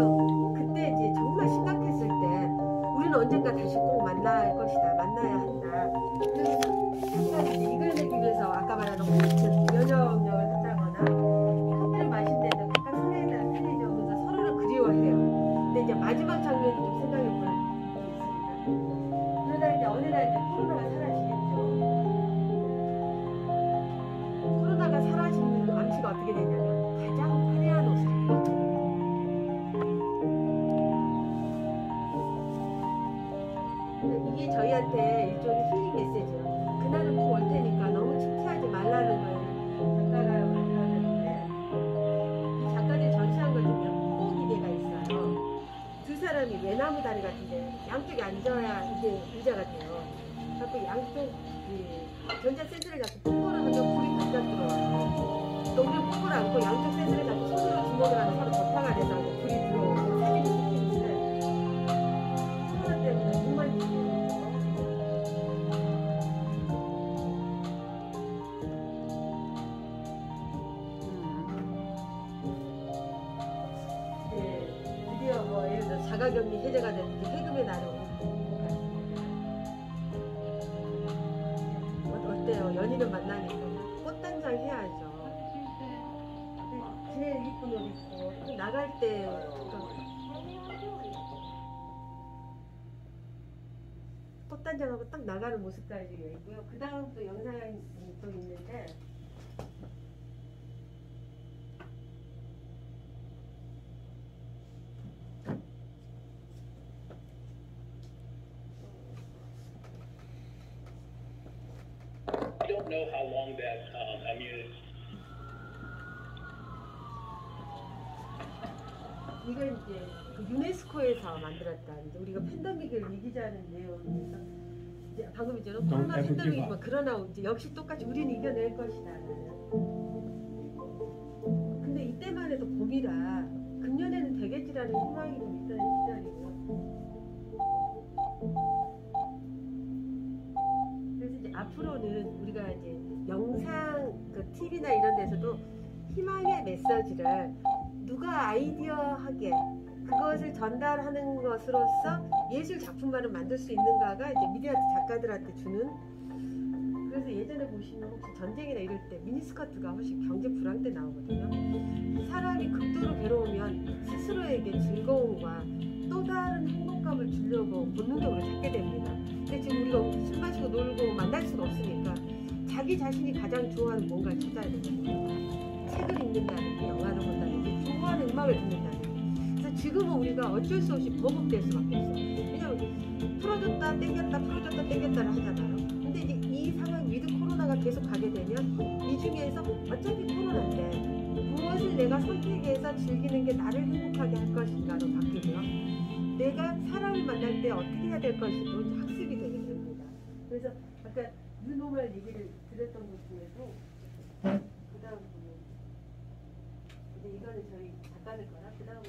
그때 이제 정말 심각했을 때 우리는 언젠가 다시 꼭 만날 것이다. 만나야 한다. 그래서 잠깐 이제 이겨내기 위해서 아까 말한 같은 면역력을 한다거나 커피를 마신데도 각각 설레다 틀리죠. 그래서 서로를 그리워해요. 근데 이제 마지막 장면이 좀 생각해 볼 게 있습니다. 그러다 이제 어느 날 이제 코로나가 사라지겠죠. 코로나가 사라지면 암시가 어떻게 되냐면 가장 화려한 옷을 입고 이게 저희한테 일종의 힐링 메시지예요. 그날은 꼭 올 테니까 너무 창피하지 말라는 걸 작가가 만들어냈는데 이 작가들이 전시한 걸 보면 호기계가 있어요. 두 사람이 외나무 다리 같은데 양쪽에 앉아야 이게 의자가 돼요. 그래서 양쪽 전자센서를 잡고 뽀뽀를 하면 불이 반짝 들어와요. 또 우리는 뽀뽀를 안고 양쪽 센서를 잡고 손으로 주먹을 하면 서로 버타가 돼서 불이 들어오고 사진이 찍히는데 코로나 때문에 정말 힘들어요. 드디어 뭐 예를 들어 자가격리 해제가 됐는지 해금의 날을 오는 것 같습니다. 어때요? 연인을 만나니까 꽃단장 해야죠. 제일 이쁜 옷 입고 나갈 때 꽃단장하고 딱 나가는 모습까지 있고요. 그 다음 또 영상이 또 있는데 I don't know how long that 이건 이제 그 유네스코에서 만들었다. 이제 우리가 팬데믹을 이기자는 내용에서 이제 방금 있잖아요. 코로나 팬데믹이지만 그러나 이제 역시 똑같이 우리는 이겨낼 것이다. 근데 이때만 해도 봄이라 금년에는 되겠지라는 희망이 좀 있다는 시절이고요. 그래서 이제 앞으로는 우리가 이제 영상 그 TV나 이런 데서도 희망의 메시지를 누가 아이디어하게 그것을 전달하는 것으로서 예술 작품만을 만들 수 있는가가 이제 미디어 작가들한테 주는. 그래서 예전에 보시면 혹시 전쟁이나 이럴 때 미니스커트가 훨씬 경제 불황 때 나오거든요. 사람이 극도로 괴로우면 스스로에게 즐거움과 또 다른 행복감을 주려고 본능적으로 찾게 됩니다. 근데 지금 우리가 술 마시고 놀고 만날 수가 없으니까 자기 자신이 가장 좋아하는 뭔가를 찾아야 되거든요. 책을 읽는다든지 영화를 본다든지 좋아하는 음악을 듣는다든지. 그래서 지금은 우리가 어쩔 수 없이 버벅될 수밖에 없어요. 왜냐면 풀어줬다 땡겼다 풀어줬다 땡겼다를 하잖아요. 근데 이제 이 상황 위드 코로나가 계속 가게 되면 이 중에서 어차피 코로나인데 무엇을 내가 선택해서 즐기는 게 나를 행복하게 할 것인가로 바뀌고요. 내가 사람을 만날 때 어떻게 해야 될 것인지도 이제 학습이 되게 됩니다. 그래서 아까 뉴노멀 얘기를 드렸던 것 중에도 그 다음 근데 이거는 저희 작가들 거라 그 다음은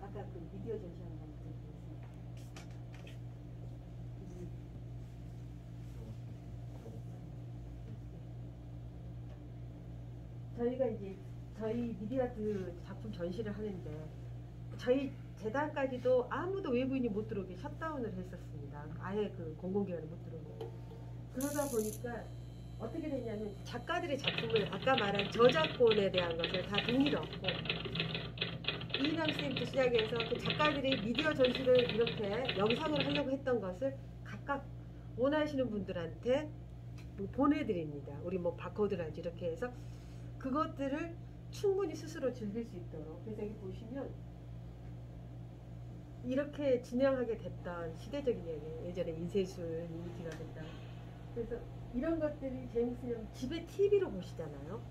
아까 그 미디어 전시한 거 드리겠습니다. 저희가 이제 저희 미디어 그 작품 전시를 하는데 저희 재단까지도 아무도 외부인이 못 들어오게 셧다운을 했었습니다. 아예 그 공공기관에 못 들어오고. 그러다 보니까 어떻게 됐냐면 작가들의 작품을 아까 말한 저작권에 대한 것을 다 동의를 얻고 이인영 선생님부터 시작해서 그 작가들이 미디어 전시를 이렇게 영상을 하려고 했던 것을 각각 원하시는 분들한테 보내드립니다. 우리 뭐 바코드라든지 이렇게 해서 그것들을 충분히 스스로 즐길 수 있도록. 그래서 여기 보시면 이렇게 진행하게 됐던 시대적인 얘기예요. 예전에 인쇄술 이미지가 됐다. 그래서 이런 것들이 재밌으면 집에 TV로 보시잖아요.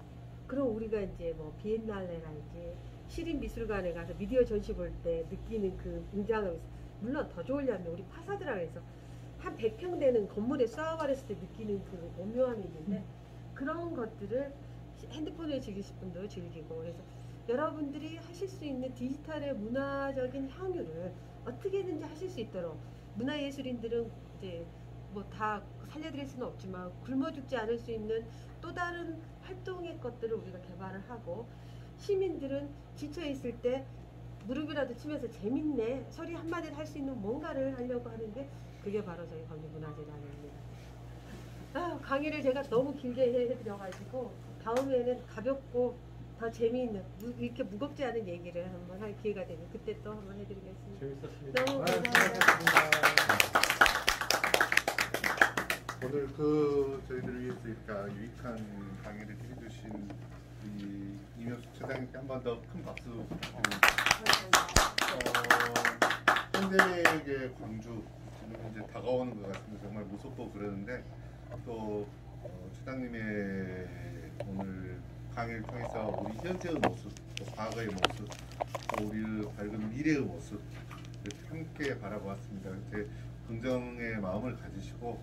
그럼 우리가 이제 뭐 비엔날레랄지 시립미술관에 가서 미디어 전시 볼 때 느끼는 그 웅장함이 있어요. 물론 더 좋으려면 우리 파사드라 해서 한 100평 되는 건물에 쏘아버렸을 때 느끼는 그 오묘함이 있는데 그런 것들을 핸드폰에 즐기실 분도 즐기고 그래서 여러분들이 하실 수 있는 디지털의 문화적인 향유를 어떻게든지 하실 수 있도록 문화예술인들은 이제 뭐 다 살려드릴 수는 없지만 굶어 죽지 않을 수 있는 또 다른 활동의 것들을 우리가 개발을 하고 시민들은 지쳐 있을 때 무릎이라도 치면서 재밌네 소리 한마디를 할 수 있는 뭔가를 하려고 하는데 그게 바로 저희 건주문화재단입니다. 강의를 제가 너무 길게 해드려가지고 다음에는 가볍고 더 재미있는 이렇게 무겁지 않은 얘기를 한번 할 기회가 되면 그때 또 한번 해드리겠습니다. 재밌었습니다. 너무 감사합니다. 오늘 저희들을 위해서 이렇게 유익한 강의를 해주신 이 이명숙 차장님께 한 번 더 큰 박수 현대의 광주 지금 이제 다가오는 것 같습니다. 정말 무섭고 그러는데 또 차장님의 오늘 강의를 통해서 우리 현재의 모습, 또 과거의 모습, 또 우리의 밝은 미래의 모습 이렇게 함께 바라보았습니다. 이렇게 긍정의 마음을 가지시고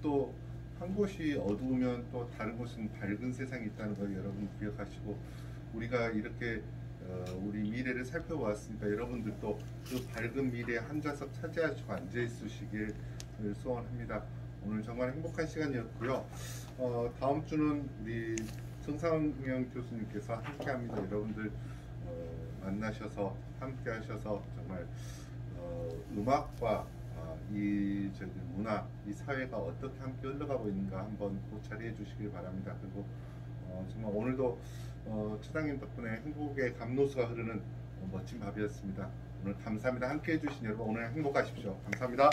또 한 곳이 어두우면 또 다른 곳은 밝은 세상이 있다는 걸 여러분 기억하시고 우리가 이렇게 우리 미래를 살펴보았으니까 여러분들도 그 밝은 미래에 한 좌석 차지하시고 앉아 있으시길 소원합니다. 오늘 정말 행복한 시간이었고요. 다음 주는 우리 정상영 교수님께서 함께합니다. 여러분들 만나셔서 함께하셔서 정말 음악과 이 문화, 이 사회가 어떻게 함께 흘러가고 있는가 한번 고찰해 주시길 바랍니다. 그리고 정말 오늘도 차장님 덕분에 행복의 감로수가 흐르는 멋진 밤이었습니다. 오늘 감사합니다. 함께 해주신 여러분 오늘 행복하십시오. 감사합니다.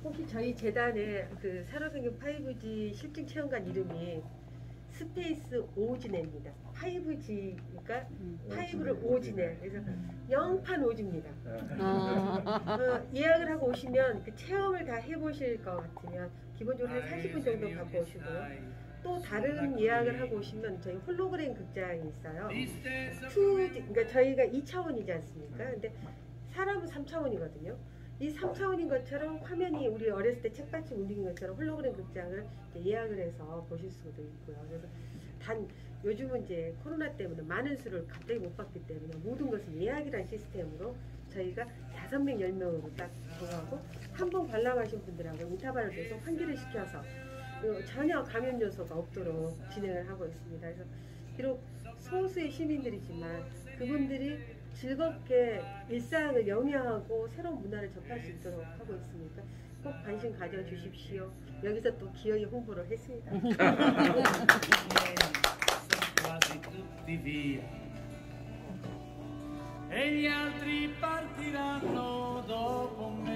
혹시 저희 재단의 그 살아생긴 5G 실증 체험관 이름이 스페이스 오지네입니다. 5G니까 5를 오지네. 그래서 영판 오지입니다. 예약을 하고 오시면 그 체험을 다 해보실 것 같으면 기본적으로 한 40분 정도 갖고 오시고요. 또 다른 예약을 하고 오시면 저희 홀로그램 극장이 있어요. 그러니까 저희가 2차원이지 않습니까? 근데 사람은 3차원이거든요. 이 3차원인 것처럼 화면이 우리 어렸을 때 책받침 움직인 것처럼 홀로그램 극장을 예약을 해서 보실 수도 있고요. 그래서 단 요즘은 이제 코로나 때문에 많은 수를 갑자기 못 받기 때문에 모든 것을 예약이라는 시스템으로 저희가 5명, 10명으로 딱 정하고 한 번 관람하신 분들하고 인터벌을 계속 환기를 시켜서 전혀 감염 요소가 없도록 진행을 하고 있습니다. 그래서 비록 소수의 시민들이지만 그분들이 즐겁게 일상을 영위하고 새로운 문화를 접할 수 있도록 하고 있으니까 꼭 관심 가져주십시오. 여기서 또 기어이 홍보를 했습니다. Quasi tutti via e gli altri partiranno dopo me.